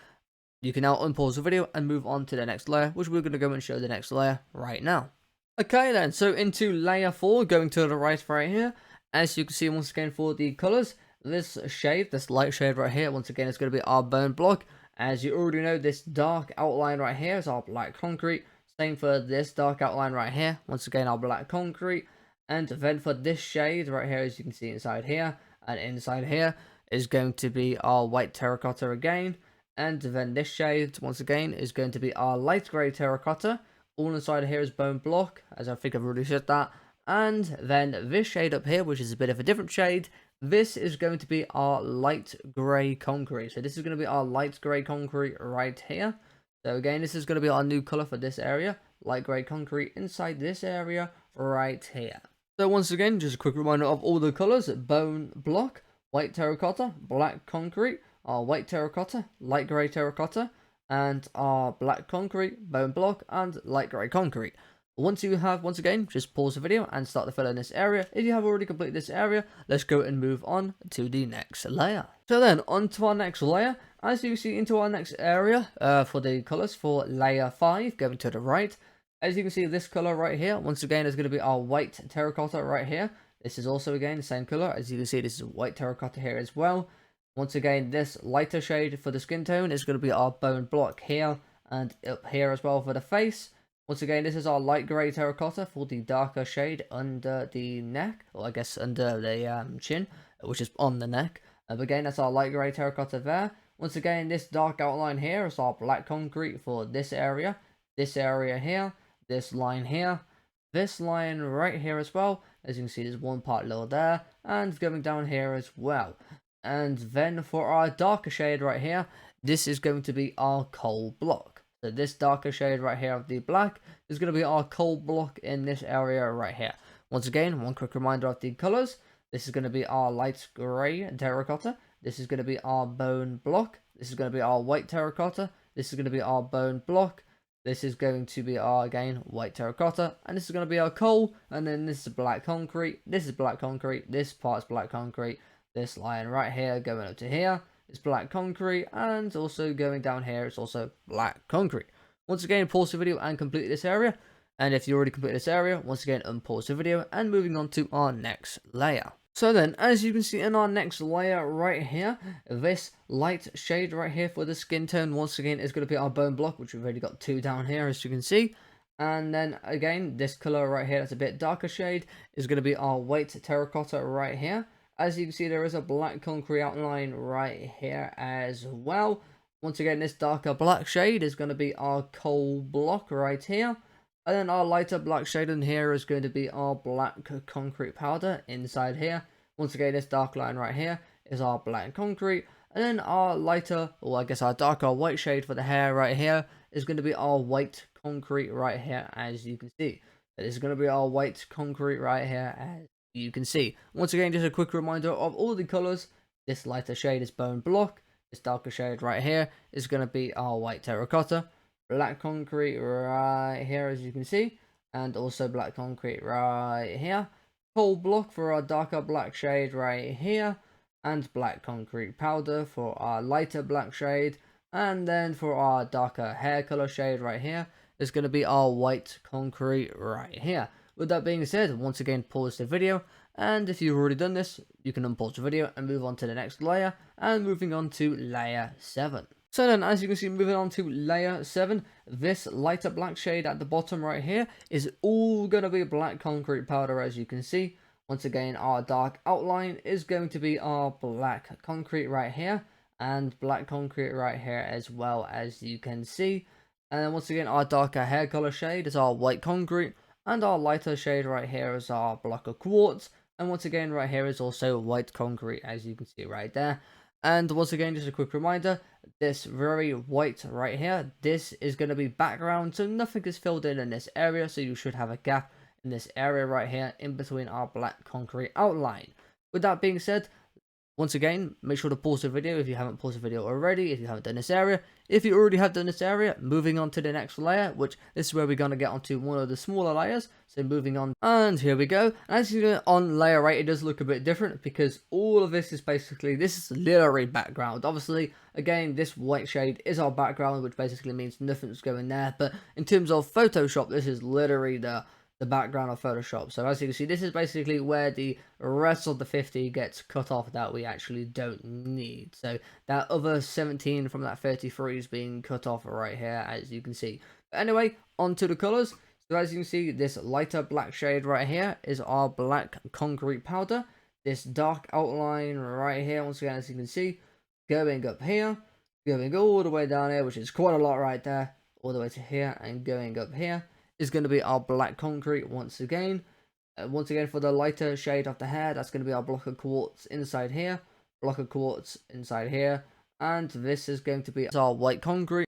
you can now unpause the video and move on to the next layer, which we're going to go and show the next layer right now. Okay then, so into layer 4, going to the right here, as you can see once again for the colours, this shade, this light shade right here, once again is going to be our bone block. As you already know, this dark outline right here is our black concrete. Same for this dark outline right here, once again our black concrete. And then for this shade right here, as you can see inside here and inside here, is going to be our white terracotta again, and then this shade once again is going to be our light grey terracotta. All inside here is bone block, as I think I've already said that. And then this shade up here, which is a bit of a different shade, this is going to be our light grey concrete. So this is going to be our light grey concrete right here. So again, this is going to be our new colour for this area, light grey concrete inside this area right here. So once again, just a quick reminder of all the colours: bone block, white terracotta, black concrete, our white terracotta, light grey terracotta, and our black concrete, bone block, and light grey concrete. Once you have, once again, just pause the video and start to fill in this area. If you have already completed this area, let's go and move on to the next layer. So then, on to our next layer. As you see, into our next area for the colours for layer 5, going to the right. As you can see, this colour right here, once again, is going to be our white terracotta right here. This is also, again, the same colour. As you can see, this is white terracotta here as well. Once again, this lighter shade for the skin tone is going to be our bone block here and up here as well for the face. Once again, this is our light grey terracotta for the darker shade under the neck, or I guess under the chin, which is on the neck. Again, that's our light grey terracotta there. Once again, this dark outline here is our black concrete for this area here, this line here, this line right here as well. As you can see, there's one part lower there, and going down here as well. And then for our darker shade right here, this is going to be our coal block. So this darker shade right here of the black is going to be our coal block in this area right here. Once again, one quick reminder of the colors. This is going to be our light grey terracotta. This is going to be our bone block. This is going to be our white terracotta. This is going to be our bone block. This is going to be our, again, white terracotta. And this is going to be our coal. And then this is black concrete. This is black concrete. This part's black concrete. This line right here going up to here is black concrete. And also going down here, it's also black concrete. Once again, pause the video and complete this area. And if you already completed this area, once again, unpause the video and moving on to our next layer. So then, as you can see in our next layer right here, this light shade right here for the skin tone, once again, is going to be our bone block, which we've already got 2 down here, as you can see. And then, again, this color right here, that's a bit darker shade, is going to be our white terracotta right here. As you can see, there is a black concrete outline right here as well. Once again, this darker black shade is going to be our coal block right here. And then our lighter black shade in here is going to be our black concrete powder inside here. Once again, this dark line right here is our black concrete. And then our lighter, or I guess our darker white shade for the hair right here is going to be our white concrete right here, as you can see. This is going to be our white concrete right here, as you can see. Once again, just a quick reminder of all the colors. This lighter shade is bone block. This darker shade right here is going to be our white terracotta. Black concrete right here, as you can see, and also black concrete right here. Coal block for our darker black shade right here, and black concrete powder for our lighter black shade. And then for our darker hair color shade right here is going to be our white concrete right here. With that being said, once again, pause the video, and if you've already done this, you can unpause the video and move on to the next layer, and moving on to layer 7. So then, as you can see, moving on to layer 7, this lighter black shade at the bottom right here is all going to be black concrete powder, as you can see. Once again, our dark outline is going to be our black concrete right here, and black concrete right here as well, as you can see. And then once again, our darker hair color shade is our white concrete, and our lighter shade right here is our block of quartz. And once again, right here is also white concrete, as you can see right there. And once again, just a quick reminder, this very white right here, this is going to be background, so nothing is filled in this area, so you should have a gap in this area right here in between our black concrete outline. With that being said, once again, make sure to pause the video if you haven't paused the video already, if you haven't done this area. If you already have done this area, moving on to the next layer, which this is where we're going to get onto one of the smaller layers. So moving on, and here we go. As you know, on layer 8, it does look a bit different because all of this is basically, this is literally background. Obviously, again, this white shade is our background, which basically means nothing's going there. But in terms of Photoshop, this is literally the background of Photoshop. So as you can see, this is basically where the rest of the 50 gets cut off that we actually don't need. So that other 17 from that 33 is being cut off right here, as you can see. But anyway, on to the colors. So as you can see, this lighter black shade right here is our black concrete powder. This dark outline right here, once again, as you can see, going up here, going all the way down here, which is quite a lot right there, all the way to here, and going up here is going to be our black concrete once again. Once again, for the lighter shade of the hair, that's going to be our block of quartz inside here, block of quartz inside here, and this is going to be our white concrete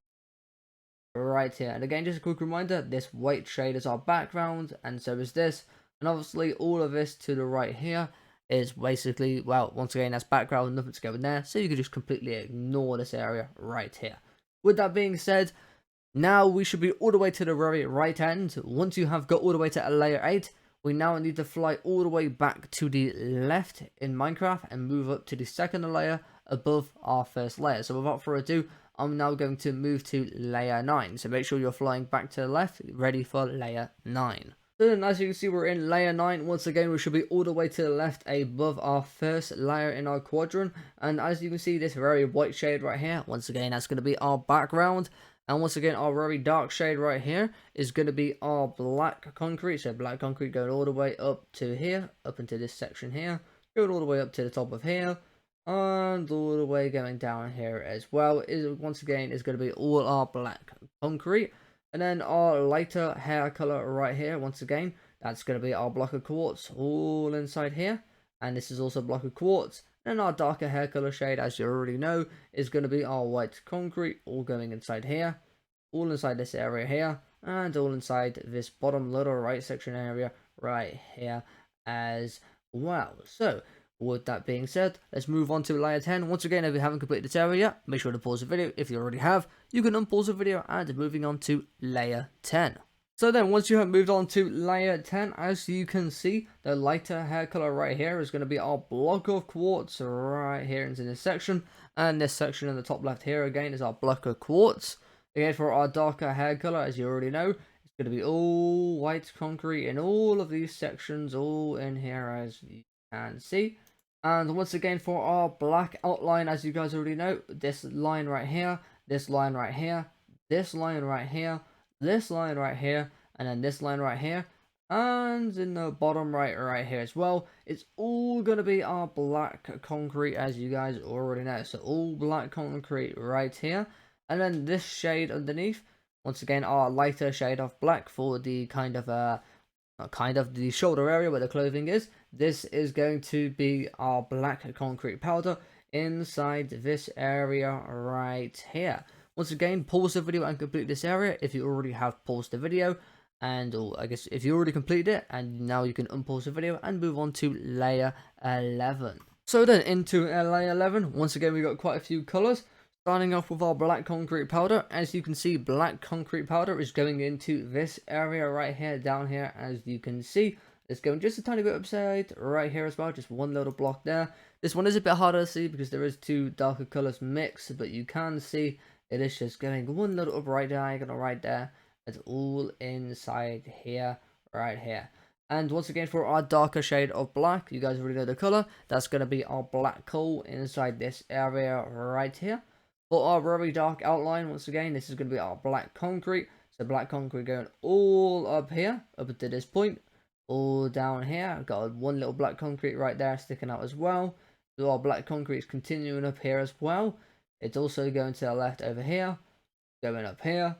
right here. And again, just a quick reminder, this white shade is our background, and so is this. And obviously, all of this to the right here is basically, well, once again, that's background, nothing's going there, so you can just completely ignore this area right here. With that being said, now we should be all the way to the very right end. Once you have got all the way to layer 8, we now need to fly all the way back to the left in Minecraft and move up to the second layer above our first layer. So without further ado, I'm now going to move to layer 9. So make sure you're flying back to the left, ready for layer 9. So then, as you can see, we're in layer 9. Once again, we should be all the way to the left above our first layer in our quadrant. And as you can see, this very white shade right here, once again, that's going to be our background. And once again, our very dark shade right here is going to be our black concrete. So black concrete going all the way up to here, up into this section here, going all the way up to the top of here. and all the way going down here as well is once again is going to be all our black concrete. And then our lighter hair color right here, once again, that's going to be our block of quartz all inside here. And this is also a block of quartz. And our darker hair color shade, as you already know, is going to be our white concrete, all going inside here, all inside this area here, and all inside this bottom little right section area right here as well. So with that being said, let's move on to layer 10. Once again, if you haven't completed this area yet, make sure to pause the video. If you already have, you can unpause the video, and moving on to layer 10. So then, once you have moved on to layer 10, as you can see, the lighter hair color right here is going to be our block of quartz right here into this section. And this section in the top left here again is our block of quartz. Again, for our darker hair color, as you already know, it's going to be all white concrete in all of these sections, all in here as you can see. And once again, for our black outline, as you guys already know, this line right here, this line right here, this line right here, this line right here, and then this line right here, and in the bottom right here as well, it's all going to be our black concrete, as you guys already know. So all black concrete right here, and then this shade underneath, once again, our lighter shade of black for the kind of the shoulder area where the clothing is. This is going to be our black concrete powder inside this area right here. Once again, pause the video and complete this area if you already have paused the video, and I guess if you already completed it, and now you can unpause the video and move on to layer 11. So then into layer 11, once again we got quite a few colors. Starting off with our black concrete powder. As you can see, black concrete powder is going into this area right here, down here, as you can see. It's going just a tiny bit upside right here as well, just one little block there. This one is a bit harder to see because there is two darker colors mixed, but you can see it is just going one little up right diagonal right there. It's all inside here, right here. And once again, for our darker shade of black, you guys already know the color. That's going to be our black coal inside this area right here. For our very dark outline, once again, this is going to be our black concrete. So black concrete going all up here, up to this point, all down here. I've got one little black concrete right there sticking out as well. So our black concrete is continuing up here as well. It's also going to the left over here, going up here,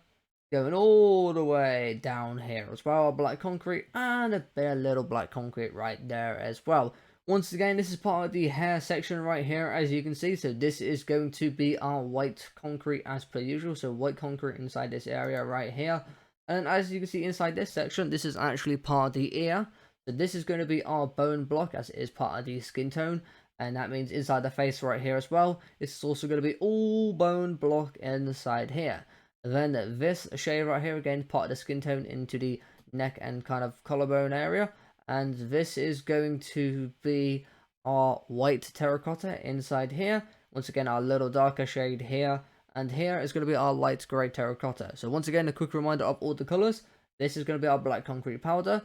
going all the way down here as well. Our black concrete, and a bit of little black concrete right there as well. Once again, this is part of the hair section right here, as you can see. So this is going to be our white concrete as per usual. So white concrete inside this area right here. And as you can see inside this section, this is actually part of the ear. So this is going to be our bone block, as it is part of the skin tone. And that means inside the face right here as well, it's also going to be all bone block inside here. And then this shade right here, again, part of the skin tone into the neck and kind of collarbone area. And this is going to be our white terracotta inside here. Once again, our little darker shade here. And here is going to be our light grey terracotta. So once again, a quick reminder of all the colours. This is going to be our black concrete powder.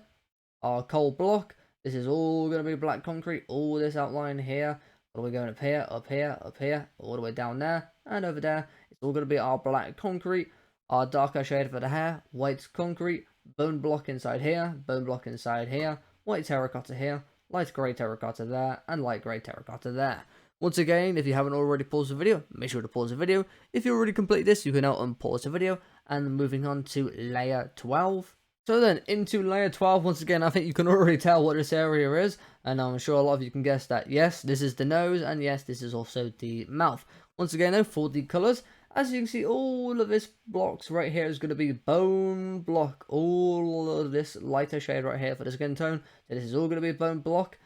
Our coal block. This is all going to be black concrete. All this outline here. All the way going up here, up here, up here. All the way down there. And over there. It's all going to be our black concrete. Our darker shade for the hair. White concrete. Bone block inside here. Bone block inside here. White terracotta here, light grey terracotta there, and light grey terracotta there. Once again, if you haven't already paused the video, make sure to pause the video. If you already complete this, you can now unpause the video, and moving on to layer 12. So then, into layer 12, once again, I think you can already tell what this area is, and I'm sure a lot of you can guess that, yes, this is the nose, and yes, this is also the mouth. Once again, though, for the colours, as you can see, all of this blocks right here is going to be bone block. All of this lighter shade right here for the skin tone. So this is all going to be bone block.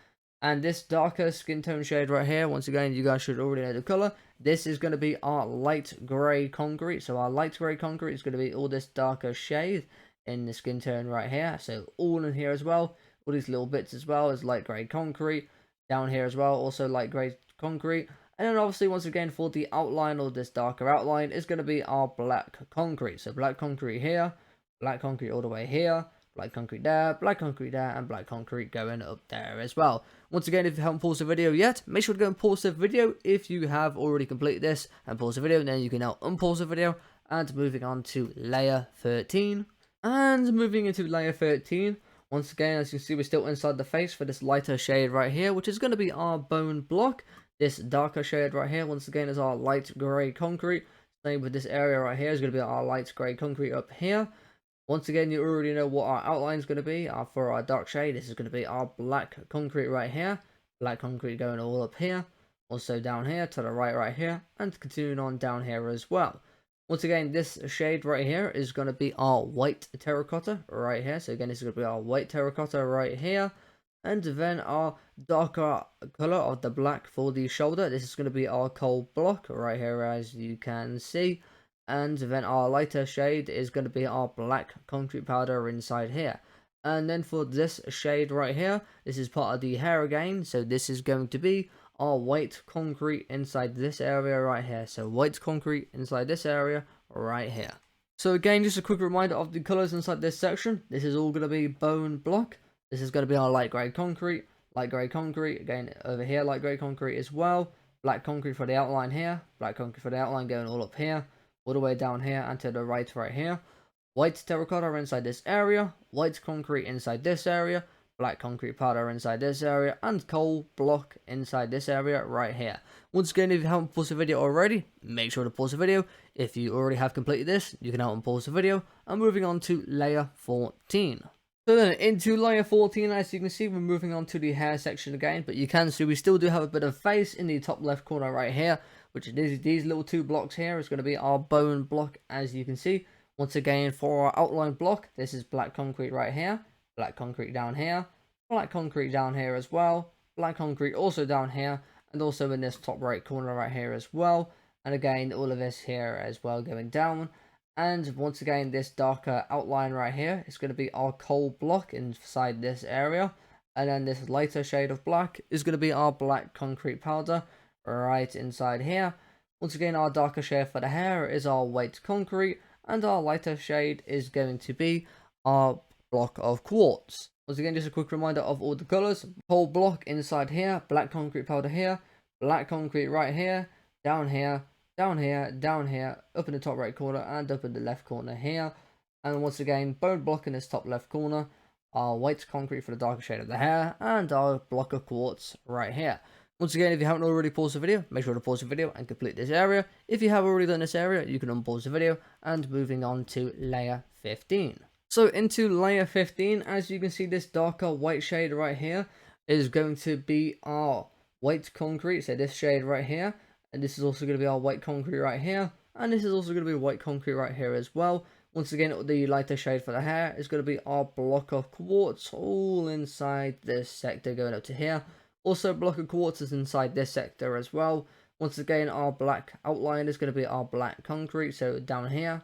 And this darker skin tone shade right here, once again, you guys should already know the color. This is going to be our light grey concrete. So our light grey concrete is going to be all this darker shade in the skin tone right here. So all in here as well. All these little bits as well is light grey concrete. Down here as well, also light grey concrete. And then obviously, once again, for the outline, or this darker outline, is going to be our black concrete. So black concrete here, black concrete all the way here, black concrete there, and black concrete going up there as well. Once again, if you haven't paused the video yet, make sure to go and pause the video if you have already completed this, and pause the video, and then you can now unpause the video, and moving on to layer 13. And moving into layer 13, once again, as you can see, we're still inside the face for this lighter shade right here, which is going to be our bone block. This darker shade right here, once again, is our light grey concrete. Same with this area right here is going to be our light grey concrete up here. Once again, you already know what our outline is going to be. For our dark shade, this is going to be our black concrete right here. Black concrete going all up here. Also down here to the right here. And continuing on down here as well. Once again, this shade right here is going to be our white terracotta right here. So again, this is going to be our white terracotta right here. And then our darker color of the black for the shoulder. This is going to be our coal block right here, as you can see. And then our lighter shade is going to be our black concrete powder inside here. And then for this shade right here, this is part of the hair again. So this is going to be our white concrete inside this area right here. So white concrete inside this area right here. So again, just a quick reminder of the colors inside this section. This is all going to be bone block. This is going to be our light grey concrete. Light grey concrete. Again, over here, light grey concrete as well. Black concrete for the outline here. Black concrete for the outline going all up here. All the way down here and to the right here. White terracotta inside this area. White concrete inside this area. Black concrete powder inside this area. And coal block inside this area right here. Once again, if you haven't paused the video already, make sure to pause the video. If you already have completed this, you can help and pause the video. I'm moving on to layer 14. So then into layer 14, as you can see, we're moving on to the hair section again. But you can see we still do have a bit of face in the top left corner right here. Which is these little two blocks here is going to be our bone block, as you can see. Once again, for our outline block, this is black concrete right here. Black concrete down here. Black concrete down here as well. Black concrete also down here. And also in this top right corner right here as well. And again, all of this here as well going down. And once again, this darker outline right here is going to be our coal block inside this area. And then this lighter shade of black is going to be our black concrete powder right inside here. Once again, our darker shade for the hair is our white concrete. And our lighter shade is going to be our block of quartz. Once again, just a quick reminder of all the colors. Coal block inside here. Black concrete powder here. Black concrete right here. Down here. Down here, down here, up in the top right corner, and up in the left corner here. And once again, bone block in this top left corner, our white concrete for the darker shade of the hair, and our block of quartz right here. Once again, if you haven't already paused the video, make sure to pause the video and complete this area. If you have already done this area, you can unpause the video, and moving on to layer 15. So into layer 15, as you can see, this darker white shade right here is going to be our white concrete, so this shade right here. And this is also going to be our white concrete right here. And this is also going to be white concrete right here as well. Once again, the lighter shade for the hair is going to be our block of quartz all inside this sector going up to here. Also, block of quartz is inside this sector as well. Once again, our black outline is going to be our black concrete. So down here,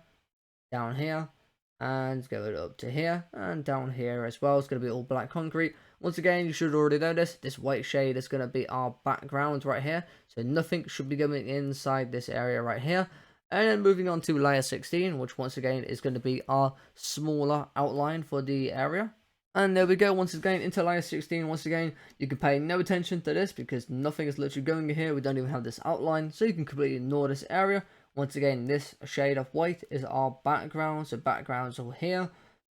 and going up to here, and down here as well. It's going to be all black concrete. Once again, you should already know this white shade is going to be our background right here. So nothing should be going inside this area right here. And then moving on to layer 16, which once again is going to be our smaller outline for the area. And there we go, once again into layer 16. Once again, you can pay no attention to this because nothing is literally going in here. We don't even have this outline, so you can completely ignore this area. Once again, this shade of white is our background, so background's all here.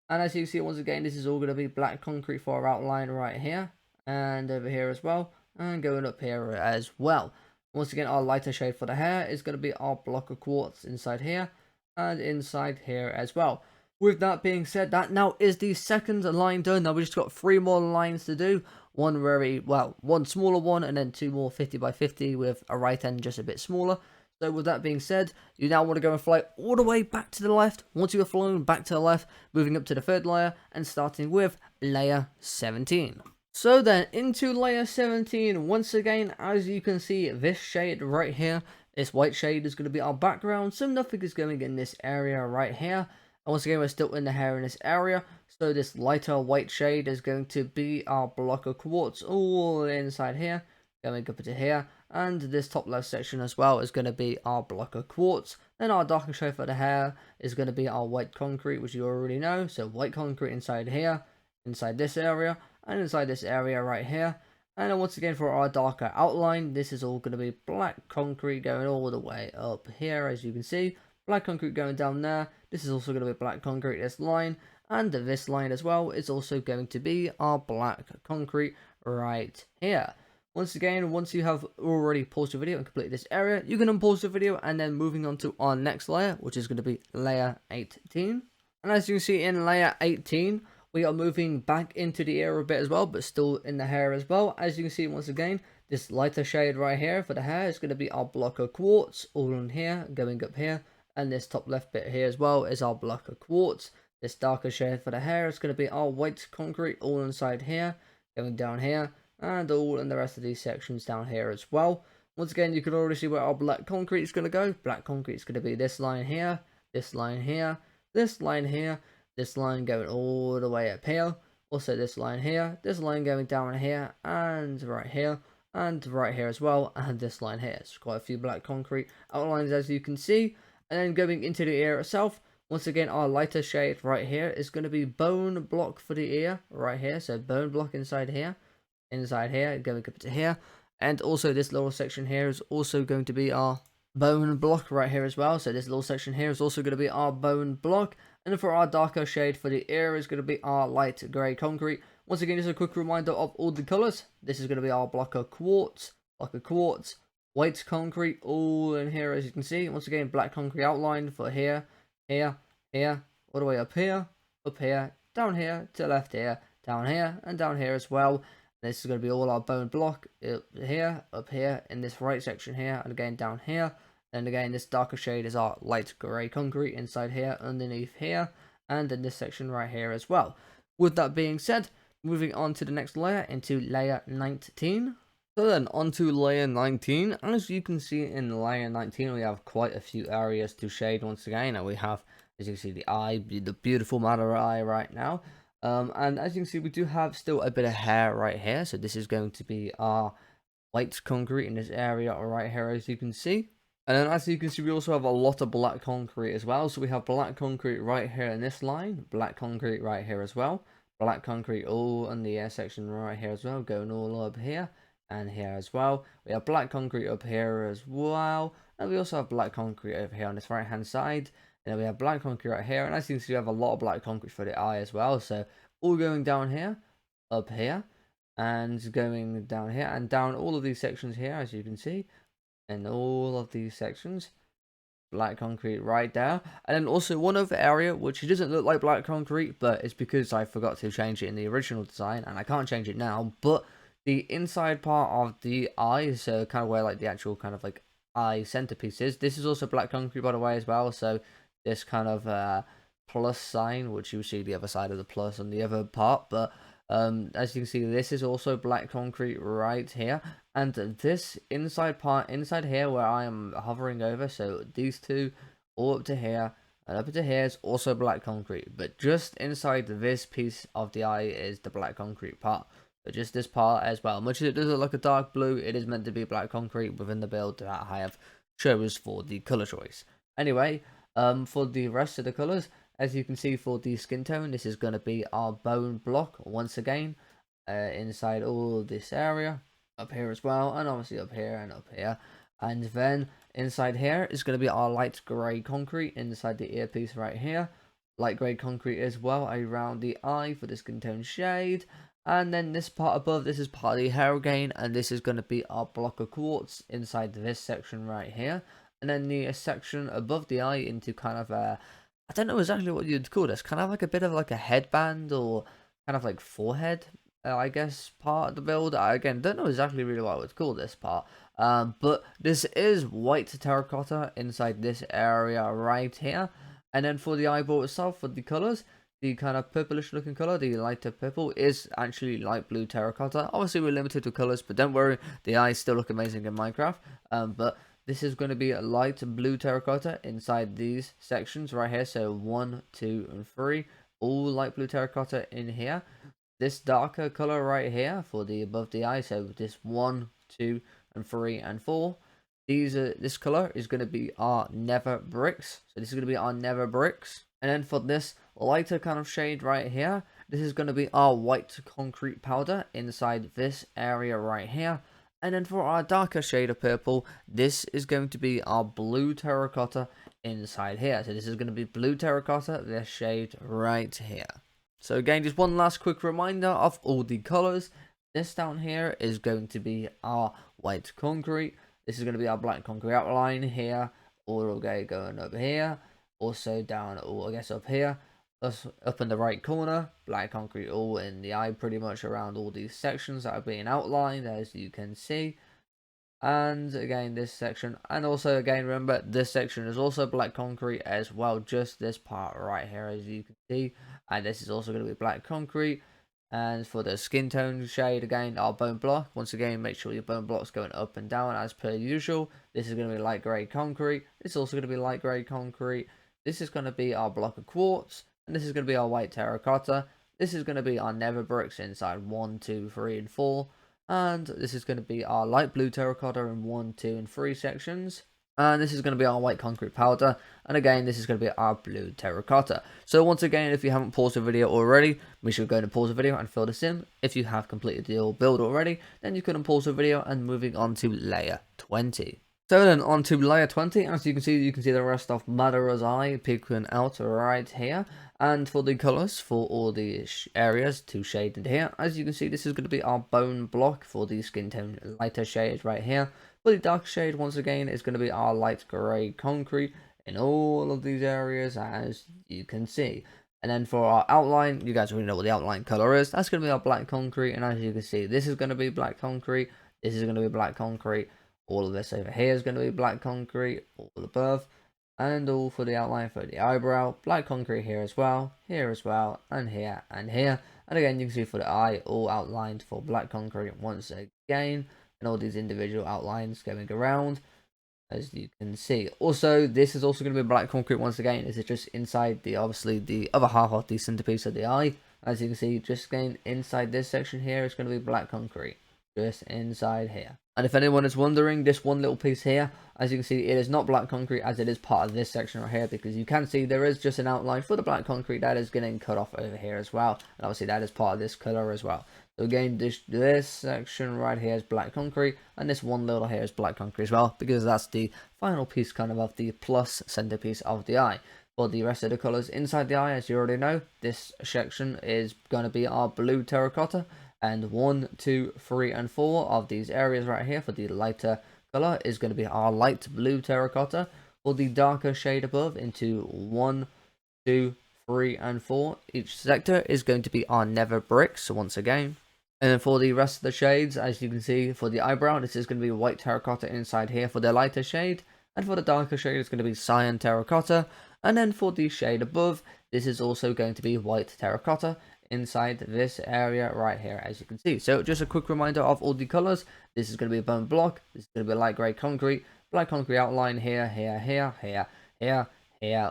And as you can see, once again, this is all going to be black concrete for our outline right here. And over here as well. And going up here as well. Once again, our lighter shade for the hair is going to be our block of quartz inside here. And inside here as well. With that being said, that now is the second line done. Now we just got 3 more lines to do. One one smaller one, and then 2 more 50 by 50 with a right end just a bit smaller. So with that being said, you now want to go and fly all the way back to the left. Once you have flown back to the left, moving up to the 3rd layer and starting with layer 17. So then into layer 17, once again, as you can see, this shade right here, this white shade is going to be our background. So nothing is going in this area right here. And once again, we're still in the hair in this area. So this lighter white shade is going to be our block of quartz all inside here. Going up to here. And this top left section as well is going to be our block of quartz. Then our darker shade for the hair is going to be our white concrete, which you already know. So white concrete inside here, inside this area, and inside this area right here. And then once again for our darker outline, this is all going to be black concrete going all the way up here, as you can see. Black concrete going down there. This is also going to be black concrete, this line. And this line as well is also going to be our black concrete right here. Once again, once you have already paused the video and completed this area, you can unpause the video and then moving on to our next layer, which is going to be layer 18. And as you can see in layer 18, we are moving back into the ear a bit as well, but still in the hair as well. As you can see, once again, this lighter shade right here for the hair is going to be our block of quartz, all in here, going up here. And this top left bit here as well is our block of quartz. This darker shade for the hair is going to be our white concrete, all inside here, going down here, and all in the rest of these sections down here as well. Once again, you can already see where our black concrete is going to go. Black concrete is going to be this line here, this line here, this line here, this line going all the way up here. Also this line here, this line going down here, and right here as well, and this line here. It's quite a few black concrete outlines as you can see. And then going into the ear itself, once again, our lighter shade right here is going to be bone block for the ear right here. So bone block inside here, going up to here. And also this little section here is also going to be our bone block right here as well. So this little section here is also going to be our bone block. And for our darker shade for the ear is going to be our light grey concrete. Once again, just a quick reminder of all the colours. This is going to be our block of quartz, white concrete, all in here as you can see. Once again, black concrete outline for here, here, here, all the way up here, down here, to left here, down here, and down here as well. This is going to be all our bone block up here, in this right section here, and again down here. And again, this darker shade is our light grey concrete inside here, underneath here, and in this section right here as well. With that being said, moving on to the next layer, into layer 19. So then, onto layer 19. As you can see in layer 19, we have quite a few areas to shade once again. And we have, as you can see, the eye, the beautiful Madara eye right now. And as you can see, we do have still a bit of hair right here. So this is going to be our white concrete in this area right here, as you can see. And then as you can see, we also have a lot of black concrete as well. So we have black concrete right here in this line, black concrete right here as well, black concrete all in the air section right here as well, going all up here and here as well. We have black concrete up here as well, and we also have black concrete over here on this right hand side. And then we have black concrete right here, and as you can see, we have a lot of black concrete for the eye as well. So all going down here, up here, and going down here, and down all of these sections here, as you can see, and all of these sections, black concrete right there. And then also one other area which it doesn't look like black concrete, but it's because I forgot to change it in the original design, and I can't change it now. But the inside part of the eye, so kind of where like the actual kind of like eye centerpiece is, this is also black concrete by the way as well. So this kind of plus sign, which you see the other side of the plus on the other part, but as you can see, this is also black concrete right here. And this inside part inside here where I am hovering over, so these two all up to here and up to here is also black concrete, but just inside this piece of the eye is the black concrete part. So just this part as well, much as it does look like a dark blue, it is meant to be black concrete within the build that I have chose for the color choice. Anyway, for the rest of the colors, as you can see, for the skin tone, this is going to be our bone block once again, inside all this area, up here as well, and obviously up here and up here. And then inside here is going to be our light grey concrete inside the earpiece right here, light grey concrete as well around the eye for the skin tone shade. And then this part above, this is part of the hair again, and this is going to be our block of quartz inside this section right here. And then the section above the eye into kind of a, I don't know exactly what you'd call this, kind of like a bit of like a headband or kind of like forehead, I guess, part of the build. I again don't know exactly really what I would call this part, but this is white terracotta inside this area right here. And then for the eyeball itself, for the colors, the kind of purplish looking color, the lighter purple, is actually light blue terracotta. Obviously we're limited to colors, but don't worry, the eyes still look amazing in Minecraft. But this is going to be a light blue terracotta inside these sections right here. So 1, 2, and 3, all light blue terracotta in here. This darker color right here for the above the eye, so this 1, 2, and 3, and 4. This color is going to be our nether bricks. So this is going to be our nether bricks. And then for this lighter kind of shade right here, this is going to be our white concrete powder inside this area right here. And then for our darker shade of purple, this is going to be our blue terracotta inside here. So this is going to be blue terracotta, this shade right here. So again, just one last quick reminder of all the colors. this down here is going to be our white concrete. This is going to be our black concrete outline here, all okay going up here, also down, all I guess up here, up in the right corner, black concrete all in the eye, pretty much around all these sections that are being outlined, as you can see. And again, this section, and also again, remember this section is also black concrete as well, just this part right here, as you can see. And this is also going to be black concrete. And for the skin tone shade, again, our bone block, once again, make sure your bone block's going up and down as per usual. This is going to be light grey concrete. This is also going to be light grey concrete. This is going to be our block of quartz, and this is going to be our white terracotta. This is going to be our nether bricks inside 1, 2, 3, and 4. And this is going to be our light blue terracotta in 1, 2, and 3 sections. And this is going to be our white concrete powder. And again, this is going to be our blue terracotta. So once again, if you haven't paused the video already, make sure you go and pause the video and fill this in. If you have completed the build already, then you can unpause the video and moving on to layer 20. So then on to layer 20, as you can see the rest of Madara's eye peeking out right here. And for the colours for all the areas to shaded here, as you can see, this is going to be our bone block for the skin tone lighter shade right here. For the dark shade, once again, is going to be our light grey concrete in all of these areas, as you can see. And then for our outline, you guys already know what the outline colour is. That's going to be our black concrete, and as you can see, this is going to be black concrete, this is going to be black concrete, all of this over here is going to be black concrete, all above. And all for the outline for the eyebrow, black concrete here as well, and here, and here. And again, you can see for the eye, all outlined for black concrete once again, and all these individual outlines going around, as you can see. Also, this is also going to be black concrete once again. This is just inside the, obviously, the other half of the centerpiece of the eye. As you can see, just again, inside this section here is going to be black concrete, just inside here. And if anyone is wondering, this one little piece here, as you can see, it is not black concrete as it is part of this section right here, because you can see there is just an outline for the black concrete that is getting cut off over here as well. And obviously that is part of this color as well. So again, this section right here is black concrete, and this one little here is black concrete as well, because that's the final piece kind of the plus centerpiece of the eye. For the rest of the colors inside the eye, as you already know, this section is going to be our blue terracotta. And 1, 2, 3, and 4 of these areas right here for the lighter color is going to be our light blue terracotta. For the darker shade above into 1, 2, 3, and 4, each sector is going to be our nether bricks once again. And then for the rest of the shades, as you can see, for the eyebrow, this is going to be white terracotta inside here for the lighter shade. And for the darker shade, it's going to be cyan terracotta. And then for the shade above, this is also going to be white terracotta inside this area right here, as you can see. So just a quick reminder of all the colors. This is going to be a bone block, this is going to be a light gray concrete, black concrete outline here, here,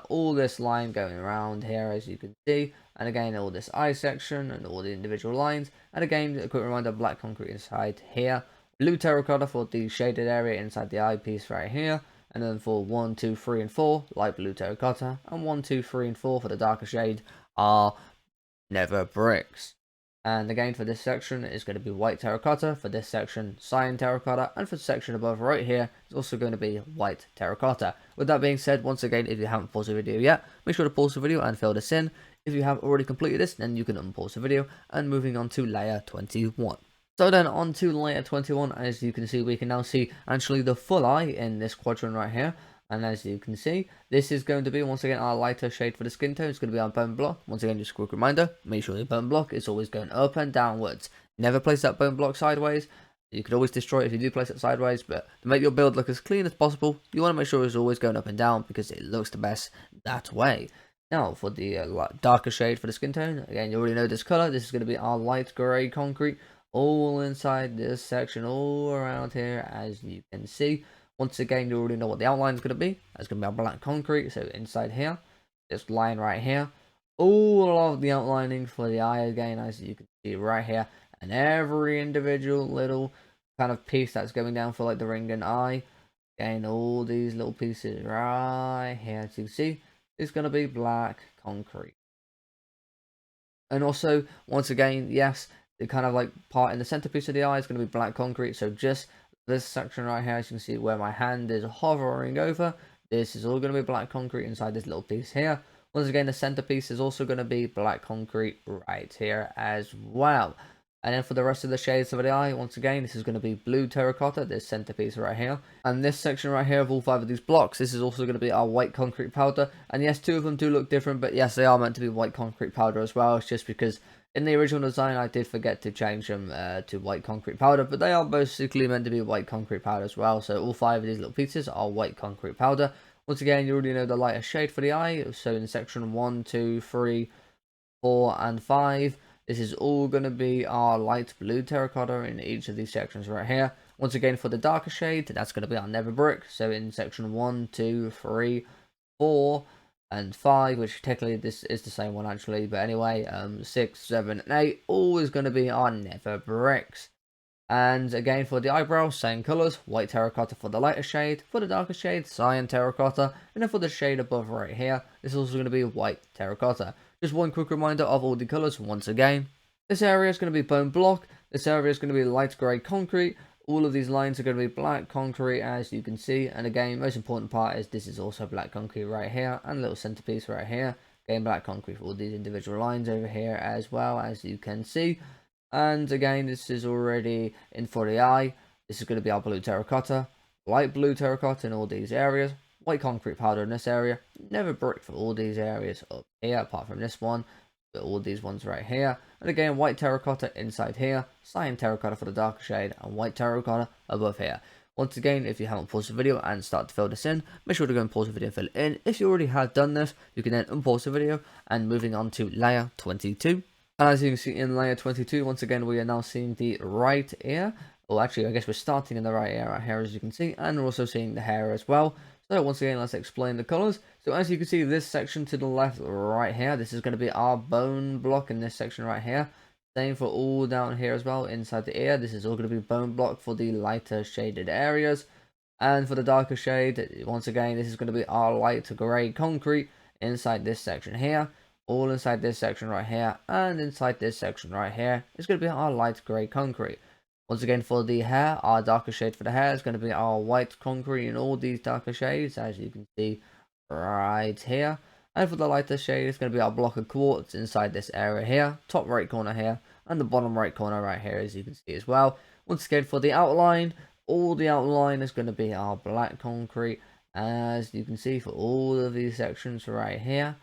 all this line going around here, as you can see. And again, all this eye section and all the individual lines. And again, a quick reminder, black concrete inside here, blue terracotta for the shaded area inside the eye piece right here. And then for 1, 2, 3, and 4, light blue terracotta, and 1, 2, 3, and 4 for the darker shade are nether bricks. And again, for this section is going to be white terracotta, for this section cyan terracotta, and for the section above right here it's also going to be white terracotta. With that being said, once again, if you haven't paused the video yet, make sure to pause the video and fill this in. If you have already completed this, then you can unpause the video, and moving on to layer 21. So then on to layer 21, as you can see, we can now see actually the full eye in this quadrant right here. And as you can see, this is going to be, once again, our lighter shade for the skin tone. It's going to be our bone block. Once again, just a quick reminder, make sure your bone block is always going up and downwards. Never place that bone block sideways. You could always destroy it if you do place it sideways, but to make your build look as clean as possible, you want to make sure it's always going up and down, because it looks the best that way. Now, for the darker shade for the skin tone, again, you already know this color. This is going to be our light gray concrete, all inside this section, all around here, as you can see. Once again, you already know what the outline is going to be. It's going to be our black concrete, so inside here, this line right here, all of the outlining for the eye again, as you can see right here, and every individual little kind of piece that's going down for like the ring and eye, again, all these little pieces right here, as you can see, is going to be black concrete. And also, once again, yes, the kind of like part in the centerpiece of the eye is going to be black concrete, so just this section right here, as you can see where my hand is hovering over, this is all going to be black concrete inside this little piece here. Once again, the centerpiece is also going to be black concrete right here as well. And then for the rest of the shades of the eye, once again, this is going to be blue terracotta, this centerpiece right here. And this section right here of all 5 of these blocks, this is also going to be our white concrete powder. And yes, 2 of them do look different, but yes, they are meant to be white concrete powder as well. It's just because in the original design, I did forget to change them to white concrete powder, but they are basically meant to be white concrete powder as well. So all 5 of these little pieces are white concrete powder. Once again, you already know the lighter shade for the eye. So in section 1, 2, 3, 4, and 5, this is all going to be our light blue terracotta in each of these sections right here. Once again, for the darker shade, that's going to be our nether brick. So in section 1, 2, 3, 4, and 5, which technically this is the same one actually, but anyway, 6, 7, and 8, all is going to be our nether bricks. And again, for the eyebrows, same colours, white terracotta for the lighter shade, for the darker shade, cyan terracotta, and then for the shade above right here, this is also going to be white terracotta. Just one quick reminder of all the colours once again. This area is going to be bone block, this area is going to be light grey concrete, all of these lines are going to be black concrete as you can see, and again, most important part is this is also black concrete right here, and a little centerpiece right here. Again, black concrete for all these individual lines over here as well, as you can see. And again, this is already in for the eye. This is going to be our blue terracotta, light blue terracotta in all these areas, white concrete powder in this area, nether brick for all these areas up here, apart from this one, but all these ones right here. And again, white terracotta inside here, cyan terracotta for the darker shade, and white terracotta above here. Once again, if you haven't paused the video and start to fill this in, make sure to go and pause the video and fill it in. If you already have done this, you can then unpause the video and moving on to layer 22. And as you can see in layer 22, once again, we are now seeing the right ear. Well, actually, I guess we're starting in the right ear right here, as you can see, and we're also seeing the hair as well. So once again, let's explain the colours. So as you can see, this section to the left right here, this is going to be our bone block in this section right here. Same for all down here as well, inside the ear. This is all going to be bone block for the lighter shaded areas. And for the darker shade, once again, this is going to be our light grey concrete inside this section here. All inside this section right here, and inside this section right here is going to be our light grey concrete. Once again, for the hair, our darker shade for the hair is going to be our white concrete in all these darker shades, as you can see right here. And for the lighter shade, it's going to be our block of quartz inside this area here, top right corner here, and the bottom right corner right here, as you can see as well. Once again, for the outline, all the outline is going to be our black concrete, as you can see for all of these sections right here.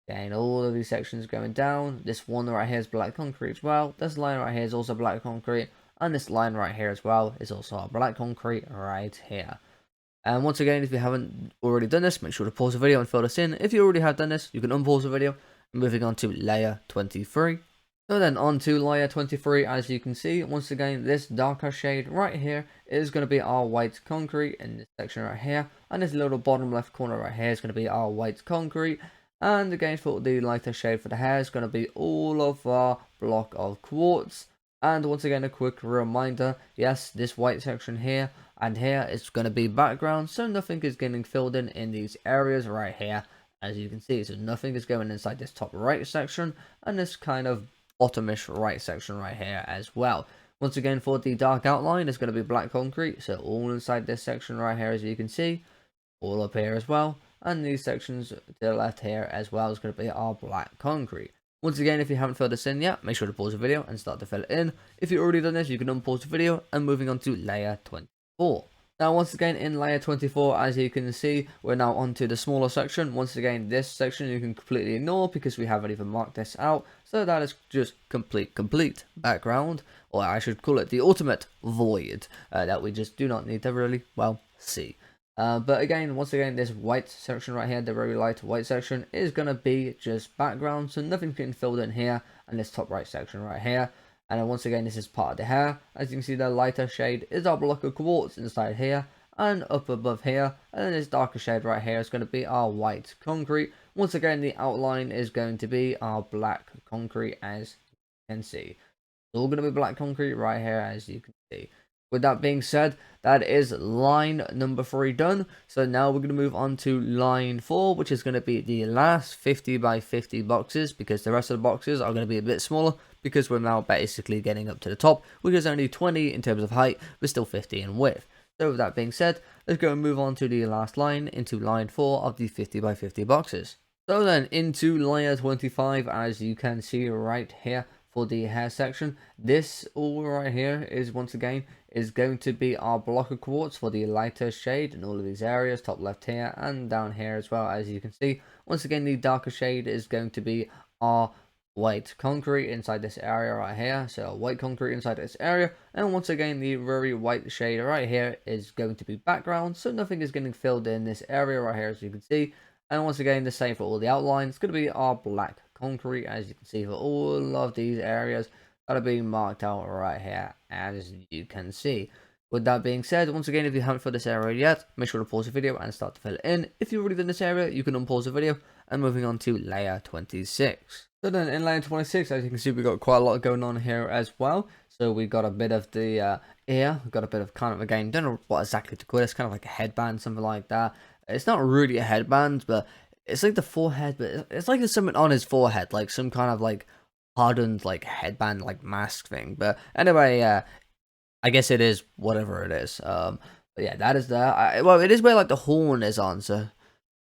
Again, all of these sections going down. This one right here is black concrete as well. This line right here is also black concrete. And this line right here as well is also our black concrete right here. And once again, if you haven't already done this, make sure to pause the video and fill this in. If you already have done this, you can unpause the video. Moving on to layer 23. So then on to layer 23, as you can see, once again, this darker shade right here is going to be our white concrete in this section right here. And this little bottom left corner right here is going to be our white concrete. And again, for the lighter shade for the hair is going to be all of our block of quartz. And once again, a quick reminder, yes, this white section here and here is going to be background, so nothing is getting filled in these areas right here, as you can see. So nothing is going inside this top right section and this kind of bottomish right section right here as well. Once again, for the dark outline, it's going to be black concrete, so all inside this section right here, as you can see, all up here as well. And these sections to the left here as well is going to be our black concrete. Once again, if you haven't filled this in yet, make sure to pause the video and start to fill it in. If you've already done this, you can unpause the video and moving on to layer 24. Now, once again, in layer 24, as you can see, we're now onto the smaller section. Once again, this section you can completely ignore because we haven't even marked this out. So that is just complete background, or I should call it the ultimate void that we just do not need to really, well, see. But again, once again, this white section right here, the very light white section, is going to be just background, so nothing's getting filled in here, and this top right section right here. And then once again, this is part of the hair. As you can see, the lighter shade is our block of quartz inside here, and up above here. And then this darker shade right here is going to be our white concrete. Once again, the outline is going to be our black concrete, as you can see. It's all going to be black concrete right here, as you can see. With that being said, that is line number 3 done. So now we're going to move on to line 4, which is going to be the last 50 by 50 boxes, because the rest of the boxes are going to be a bit smaller, because we're now basically getting up to the top, which is only 20 in terms of height, but still 50 in width. So with that being said, let's go and move on to the last line, into line 4 of the 50 by 50 boxes. So then into layer 25, as you can see right here, for the hair section, this all right here is once again is going to be our block of quartz for the lighter shade in all of these areas, top left here and down here as well. As you can see, once again the darker shade is going to be our white concrete inside this area right here, so white concrete inside this area, and once again the very white shade right here is going to be background, so nothing is getting filled in this area right here, as you can see. And once again the same for all the outlines, it's going to be our black concrete, as you can see, for all of these areas that are being marked out right here, as you can see. With that being said, once again, if you haven't filled this area yet, make sure to pause the video and start to fill it in. If you've already done this area, you can unpause the video, and moving on to layer 26. So then in layer 26, as you can see, we've got quite a lot going on here as well. So we got a bit of the ear, we've got a bit of kind of, again, don't know what exactly to call it, it's kind of like a headband, something like that. It's not really a headband, but it's like the forehead, but it's like there's something on his forehead, like some kind of like hardened like headband, like mask thing. But anyway, I guess it is whatever it is. But yeah, that is that. Well, it is where like the horn is on, so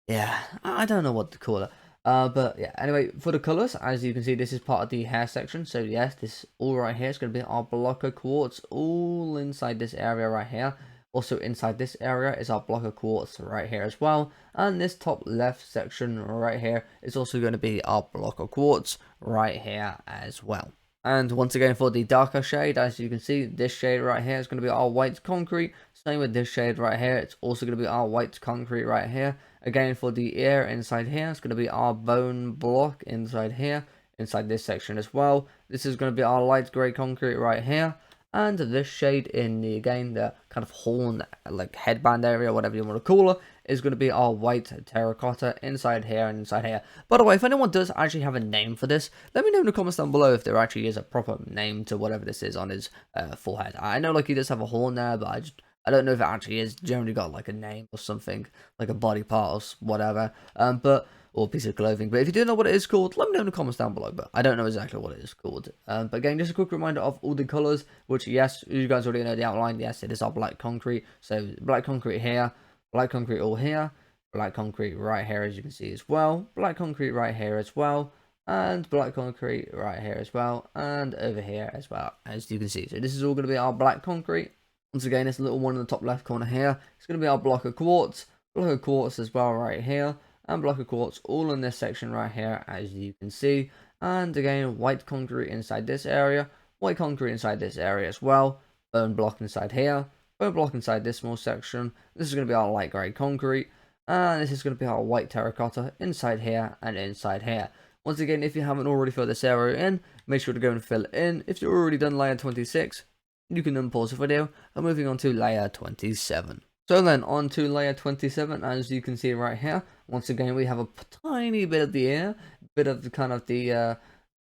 yeah, I don't know what to call it. But yeah, anyway, for the colors, as you can see, this is part of the hair section. So yes, this all right here is going to be our block of quartz all inside this area right here. Also inside this area is our block of quartz right here as well. And this top left section right here is also going to be our block of quartz right here as well. And once again, for the darker shade, as you can see, this shade right here is going to be our white concrete. Same with this shade right here, it's also going to be our white concrete right here. Again, for the ear inside here, it's going to be our bone block inside here, inside this section as well. This is going to be our light grey concrete right here. And this shade in the, again, the kind of horn, like headband area, whatever you want to call it, is going to be our white terracotta inside here and inside here. By the way, if anyone does actually have a name for this, let me know in the comments down below if there actually is a proper name to whatever this is on his forehead. I know like he does have a horn there, but I don't know if it actually is generally got like a name or something, like a body part or whatever. Or a piece of clothing. But if you do know what it is called, let me know in the comments down below. But I don't know exactly what it is called. But again, just a quick reminder of all the colors, which yes, you guys already know the outline. Yes, it is our black concrete. So black concrete here, black concrete all here, black concrete right here, as you can see as well, black concrete right here as well, and black concrete right here as well, and over here as well, as you can see. So this is all going to be our black concrete. Once again, this little one in the top left corner here, it's going to be our block of quartz as well right here, and block of quartz all in this section right here, as you can see. And again, white concrete inside this area, white concrete inside this area as well, bone block inside here, bone block inside this small section. This is going to be our light grey concrete, and this is going to be our white terracotta inside here and inside here. Once again, if you haven't already filled this area in, make sure to go and fill it in. If you've already done layer 26, you can then pause the video and moving on to layer 27. So then on to layer 27, as you can see right here, once again we have a tiny bit of the ear, bit of the kind of the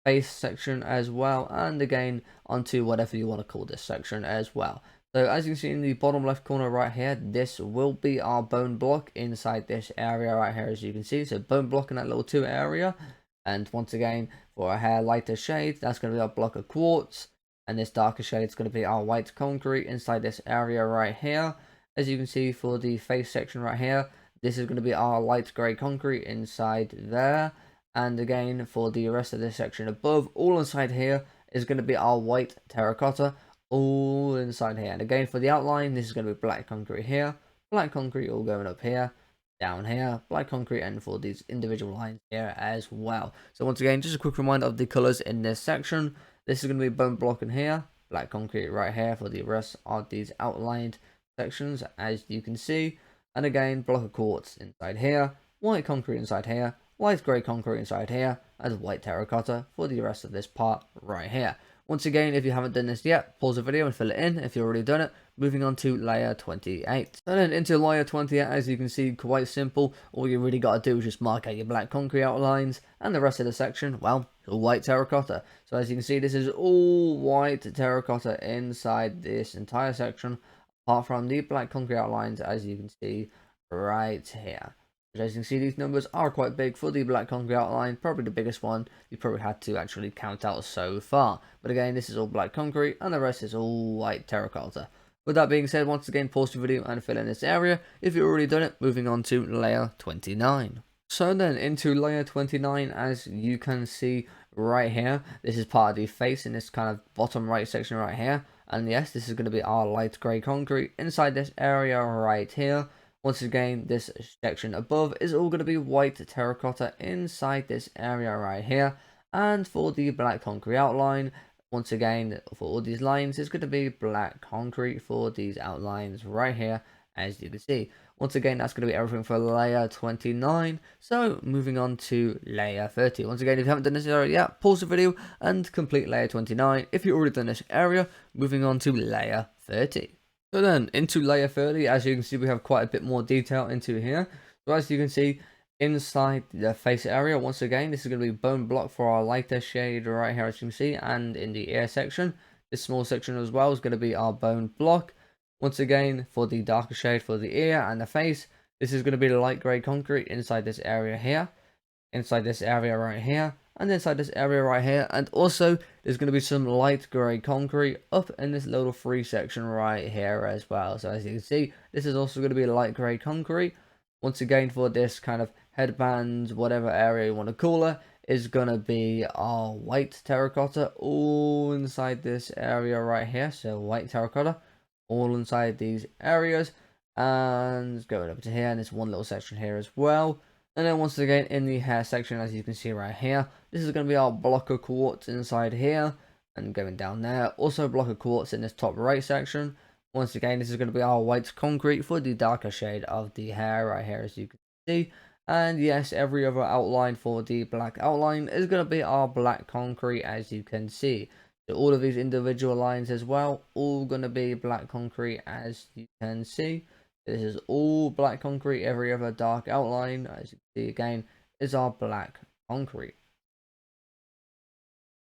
face section as well, and again onto whatever you want to call this section as well. So as you can see in the bottom left corner right here, this will be our bone block inside this area right here, as you can see. So bone block in that little 2 area, and once again for a hair lighter shade, that's going to be our block of quartz, and this darker shade is going to be our white concrete inside this area right here. As you can see for the face section right here, this is going to be our light grey concrete inside there. And again, for the rest of this section above, all inside here is going to be our white terracotta, all inside here. And again, for the outline, this is going to be black concrete here, black concrete all going up here, down here, black concrete, and for these individual lines here as well. So once again, just a quick reminder of the colours in this section. This is going to be bone block in here, black concrete right here for the rest of these outlined sections, as you can see. And again, block of quartz inside here, white concrete inside here, light grey concrete inside here, and white terracotta for the rest of this part right here. Once again, if you haven't done this yet, pause the video and fill it in. If you've already done it, moving on to layer 28. So then into layer 28, as you can see, quite simple. All you really got to do is just mark out your black concrete outlines, and the rest of the section, well, all white terracotta. So as you can see, this is all white terracotta inside this entire section, apart from the black concrete outlines, as you can see right here. As you can see, these numbers are quite big for the black concrete outline, probably the biggest one you probably had to actually count out so far. But again, this is all black concrete, and the rest is all white terracotta. With that being said, once again, pause the video and fill in this area. If you've already done it, moving on to layer 29. So then, into layer 29, as you can see right here. This is part of the face in this kind of bottom right section right here. And yes, this is going to be our light grey concrete inside this area right here. Once again, this section above is all going to be white terracotta inside this area right here. And for the black concrete outline, once again, for all these lines, it's going to be black concrete for these outlines right here, as you can see. Once again, that's going to be everything for layer 29. So, moving on to layer 30. Once again, if you haven't done this area yet, pause the video and complete layer 29. If you've already done this area, moving on to layer 30. So then, into layer 30, as you can see, we have quite a bit more detail into here. So as you can see, inside the face area, once again, this is going to be bone block for our lighter shade right here, as you can see, and in the ear section. This small section as well is going to be our bone block. Once again, for the darker shade for the ear and the face, this is going to be the light grey concrete inside this area here, inside this area right here, and inside this area right here. And also, there's going to be some light grey concrete up in this little free section right here as well. So as you can see, this is also going to be light grey concrete. Once again, for this kind of headband, whatever area you want to call it, is going to be our white terracotta all inside this area right here. So white terracotta all inside these areas, and going over to here, and there's one little section here as well. And then once again, in the hair section, as you can see right here, this is going to be our block of quartz inside here, and going down there, also a block of quartz in this top right section. Once again, this is going to be our white concrete for the darker shade of the hair right here, as you can see. And yes, every other outline for the black outline is going to be our black concrete, as you can see. So all of these individual lines as well, all going to be black concrete, as you can see. This is all black concrete. Every other dark outline, as you can see again, is our black concrete.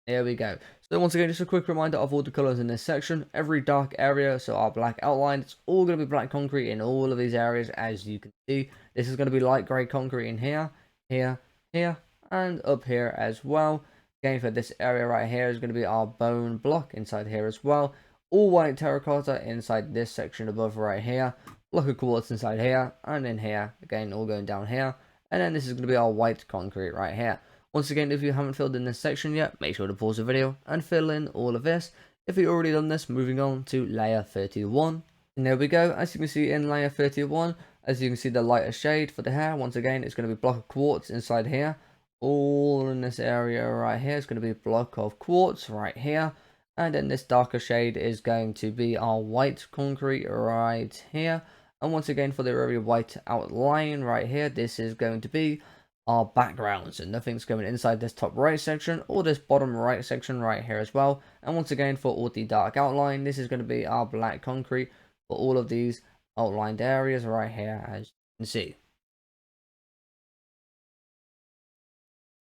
There we go. So once again, just a quick reminder of all the colours in this section. Every dark area, so our black outline, it's all going to be black concrete in all of these areas, as you can see. This is going to be light grey concrete in here, here, here, and up here as well. Again, for this area right here is going to be our bone block inside here as well. All white terracotta inside this section above right here. Block of quartz inside here, and in here, again, all going down here. And then this is going to be our white concrete right here. Once again, if you haven't filled in this section yet, make sure to pause the video and fill in all of this. If you've already done this, moving on to layer 31. And there we go. As you can see in layer 31, as you can see the lighter shade for the hair, once again, it's going to be block of quartz inside here. All in this area right here is going to be block of quartz right here. And then this darker shade is going to be our white concrete right here. And once again, for the very white outline right here, this is going to be our background. So nothing's going inside this top right section or this bottom right section right here as well. And once again, for all the dark outline, this is going to be our black concrete for all of these outlined areas right here, as you can see.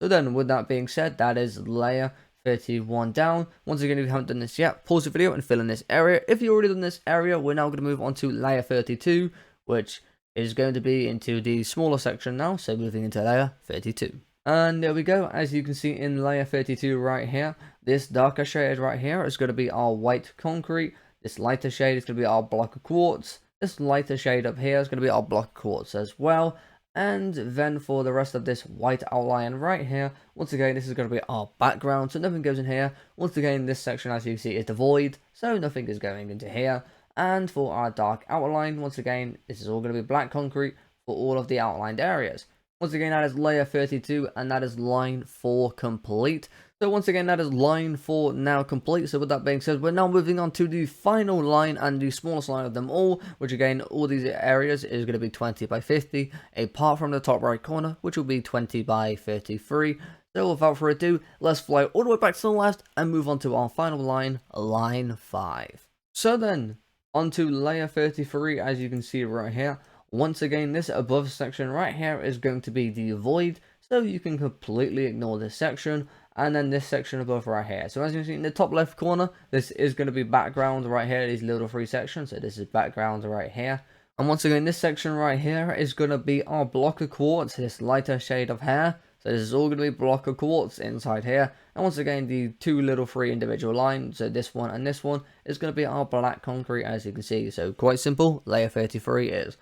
So then, with that being said, that is layer 31 down. Once again, if you haven't done this yet, pause the video and fill in this area. If you've already done this area, we're now going to move on to layer 32, which is going to be into the smaller section now. So moving into layer 32. And there we go. As you can see in layer 32 right here, this darker shade right here is going to be our white concrete. This lighter shade is going to be our block of quartz. This lighter shade up here is going to be our block of quartz as well. And then for the rest of this white outline right here, once again, this is going to be our background, so nothing goes in here. Once again, this section, as you can see, is devoid, so nothing is going into here. And for our dark outline, once again, this is all going to be black concrete for all of the outlined areas. Once again, that is layer 32, and that is line 4 complete. So once again, that is line 4 now complete. So with that being said, we're now moving on to the final line and the smallest line of them all, which again, all these areas is going to be 20 by 50, apart from the top right corner, which will be 20 by 33. So without further ado, let's fly all the way back to the left and move on to our final line, line 5. So then, onto layer 33, as you can see right here. Once again, this above section right here is going to be the void, so you can completely ignore this section. And then this section above right here. So as you can see in the top left corner, this is going to be background right here, these little three sections. So this is background right here. And once again, this section right here is going to be our block of quartz, this lighter shade of hair. So this is all going to be block of quartz inside here. And once again, the two little three individual lines, so this one and this one, is going to be our black concrete, as you can see. So quite simple, layer 33 is.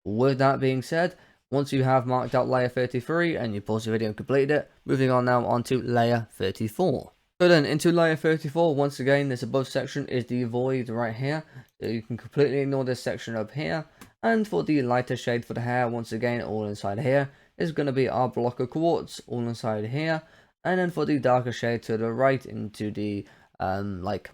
With that being said, Once you have marked out layer 33 and you pause the video and completed it, moving on now onto layer 34. So then into layer 34, once again, this above section is the void right here. So you can completely ignore this section up here. And for the lighter shade for the hair, once again, all inside here is going to be our block of quartz, all inside here. And then for the darker shade to the right into the like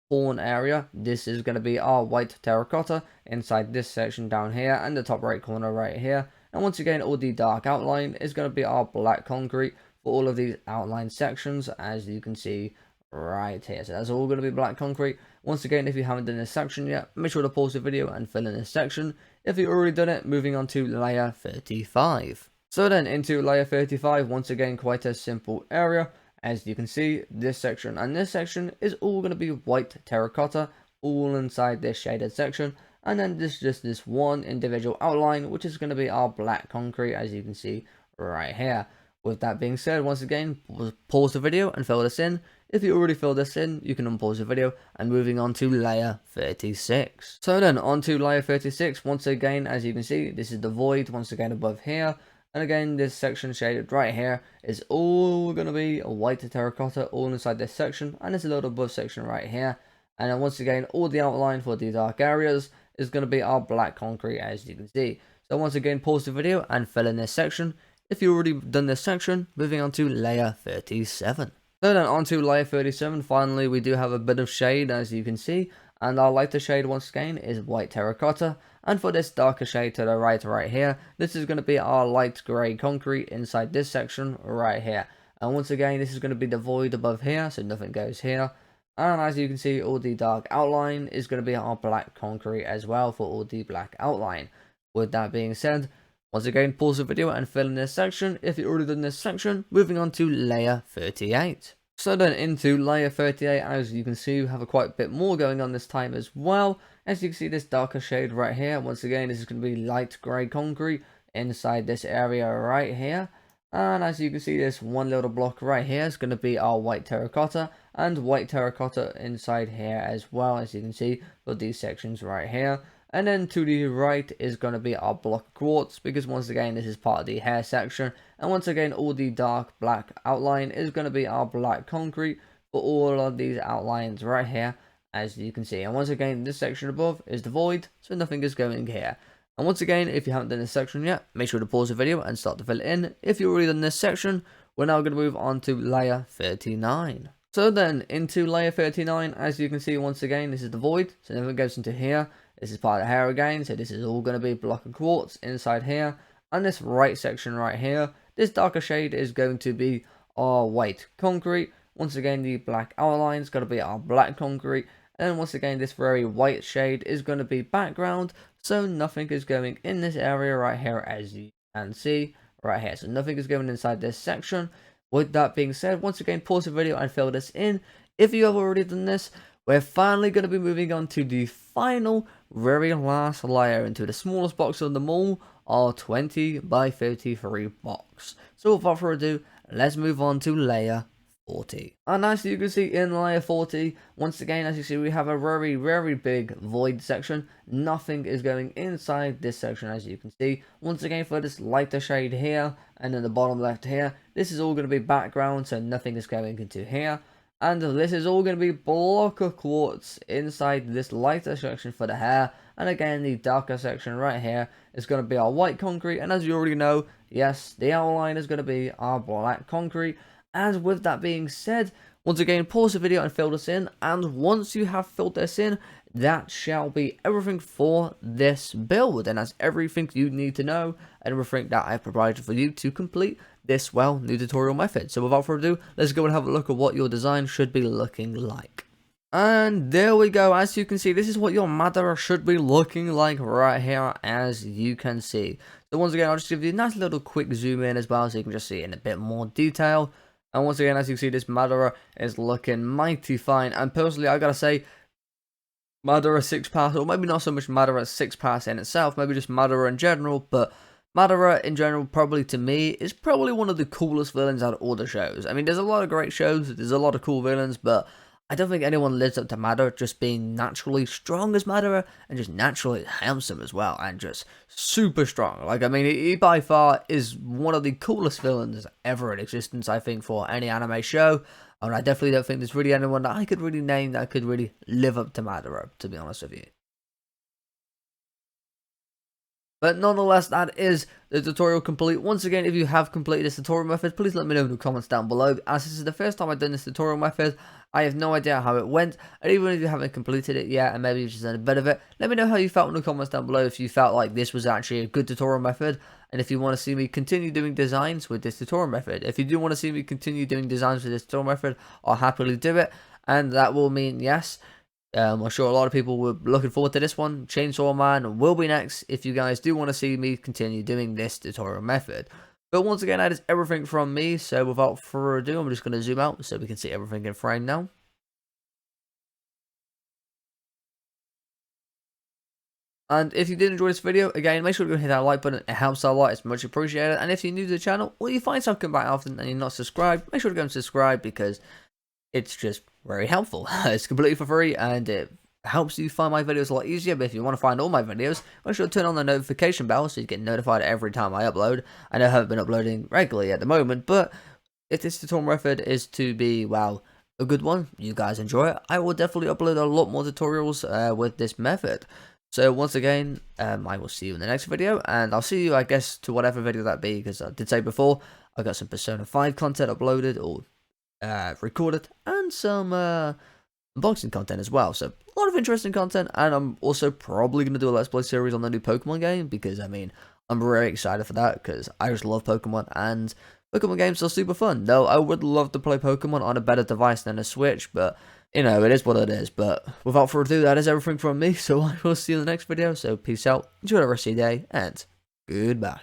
horn area, this is going to be our white terracotta inside this section down here and the top right corner right here. And once again, all the dark outline is going to be our black concrete for all of these outline sections, as you can see right here. So that's all going to be black concrete. Once again, if you haven't done this section yet, make sure to pause the video and fill in this section. If you've already done it, moving on to layer 35. So then into layer 35, once again, quite a simple area. As you can see, this section and this section is all going to be white terracotta, all inside this shaded section. And then just this one individual outline, which is going to be our black concrete, as you can see right here. With that being said, once again, pause the video and fill this in. If you already filled this in, you can unpause the video and moving on to layer 36. So then on to layer 36, once again, as you can see, this is the void once again above here. And again, this section shaded right here is all going to be a white terracotta all inside this section. And there's a little above section right here. And then once again, all the outline for the dark areas is going to be our black concrete, as you can see. So once again, pause the video and fill in this section. If you've already done this section, moving on to layer 37. So then on to layer 37, finally we do have a bit of shade, as you can see. And our lighter shade once again is white terracotta. And for this darker shade to the right here, this is going to be our light grey concrete inside this section right here. And once again, this is going to be the void above here, so nothing goes here. And as you can see, all the dark outline is going to be our black concrete as well for all the black outline. With that being said, once again, pause the video and fill in this section. If you've already done this section, moving on to layer 38. So then into layer 38, as you can see, we have quite a bit more going on this time as well. As you can see, this darker shade right here, once again, this is going to be light grey concrete inside this area right here. And as you can see, this one little block right here is going to be our white terracotta, and white terracotta inside here as well, as you can see, for these sections right here. And then to the right is going to be our block of quartz, because once again, this is part of the hair section. And once again, all the dark black outline is going to be our black concrete for all of these outlines right here, as you can see. And once again, this section above is the void, so nothing is going here. And once again, if you haven't done this section yet, make sure to pause the video and start to fill it in. If you've already done this section, we're now going to move on to layer 39. So then, into layer 39, as you can see, once again, this is the void, so nothing goes into here. This is part of the hair again, so this is all going to be block of quartz inside here. And this right section right here, this darker shade is going to be our white concrete. Once again, the black outline is going to be our black concrete. And then once again, this very white shade is going to be background, so nothing is going in this area right here, as you can see right here. So nothing is going inside this section. With that being said, once again, pause the video and fill this in. If you have already done this, we're finally going to be moving on to the final, very last layer, into the smallest box of them all, our 20 by 33 box. So without further ado, let's move on to layer 40. And as you can see in layer 40, once again, as you see, we have a very big void section. Nothing is going inside this section, as you can see. Once again, for this lighter shade here, and then the bottom left here, this is all going to be background, so nothing is going into here. And this is all going to be block of quartz inside this lighter section for the hair. And again, the darker section right here is going to be our white concrete. And as you already know, yes, the outline is going to be our black concrete. And with that being said, once again, pause the video and fill this in. And once you have filled this in, that shall be everything for this build. And that's everything you need to know and everything that I've provided for you to complete this, well, new tutorial method. So without further ado, let's go and have a look at what your design should be looking like. And there we go. As you can see, this is what your Madara should be looking like right here, as you can see. So once again, I'll just give you a nice little quick zoom in as well, so you can just see it in a bit more detail. And once again, as you can see, this Madara is looking mighty fine. And personally, I gotta say, Madara 6 pass, or maybe not so much Madara 6 pass in itself, maybe just Madara in general, but Madara in general, probably to me, is probably one of the coolest villains out of all the shows. I mean, there's a lot of great shows, there's a lot of cool villains, but I don't think anyone lives up to Madara just being naturally strong as Madara and just naturally handsome as well and just super strong. Like, I mean, he by far is one of the coolest villains ever in existence, I think, for any anime show. And I definitely don't think there's really anyone that I could really name that could really live up to Madara, to be honest with you. But nonetheless, that is the tutorial complete. Once again, if you have completed this tutorial method, please let me know in the comments down below. As this is the first time I've done this tutorial method, I have no idea how it went. And even if you haven't completed it yet, and maybe you've just done a bit of it, let me know how you felt in the comments down below, if you felt like this was actually a good tutorial method. And if you want to see me continue doing designs with this tutorial method. If you do want to see me continue doing designs with this tutorial method, I'll happily do it. And that will mean yes. I'm sure a lot of people were looking forward to this one. Chainsaw Man will be next if you guys do want to see me continue doing this tutorial method. But once again, that is everything from me. So without further ado, I'm just going to zoom out so we can see everything in frame now. And if you did enjoy this video, again, make sure to hit that like button. It helps a lot. It's much appreciated. And if you're new to the channel, or you find something back often and you're not subscribed, make sure to go and subscribe because it's just very helpful. It's completely for free and it helps you find my videos a lot easier. But if you want to find all my videos, make sure to turn on the notification bell so you get notified every time I upload. I know I haven't been uploading regularly at the moment, but if this tutorial method is to be, well, a good one, you guys enjoy it, I will definitely upload a lot more tutorials with this method. So once again, I will see you in the next video, and I'll see you, I guess, to whatever video that be, because I did say before, I got some Persona 5 content uploaded, or recorded, and some unboxing content as well. So a lot of interesting content, and I'm also probably going to do a Let's Play series on the new Pokemon game, because, I mean, I'm very excited for that, because I just love Pokemon, and Pokemon games are super fun. Though I would love to play Pokemon on a better device than a Switch, but, you know, it is what it is. But without further ado, that is everything from me, so I will see you in the next video. So peace out, enjoy the rest of your day, and goodbye.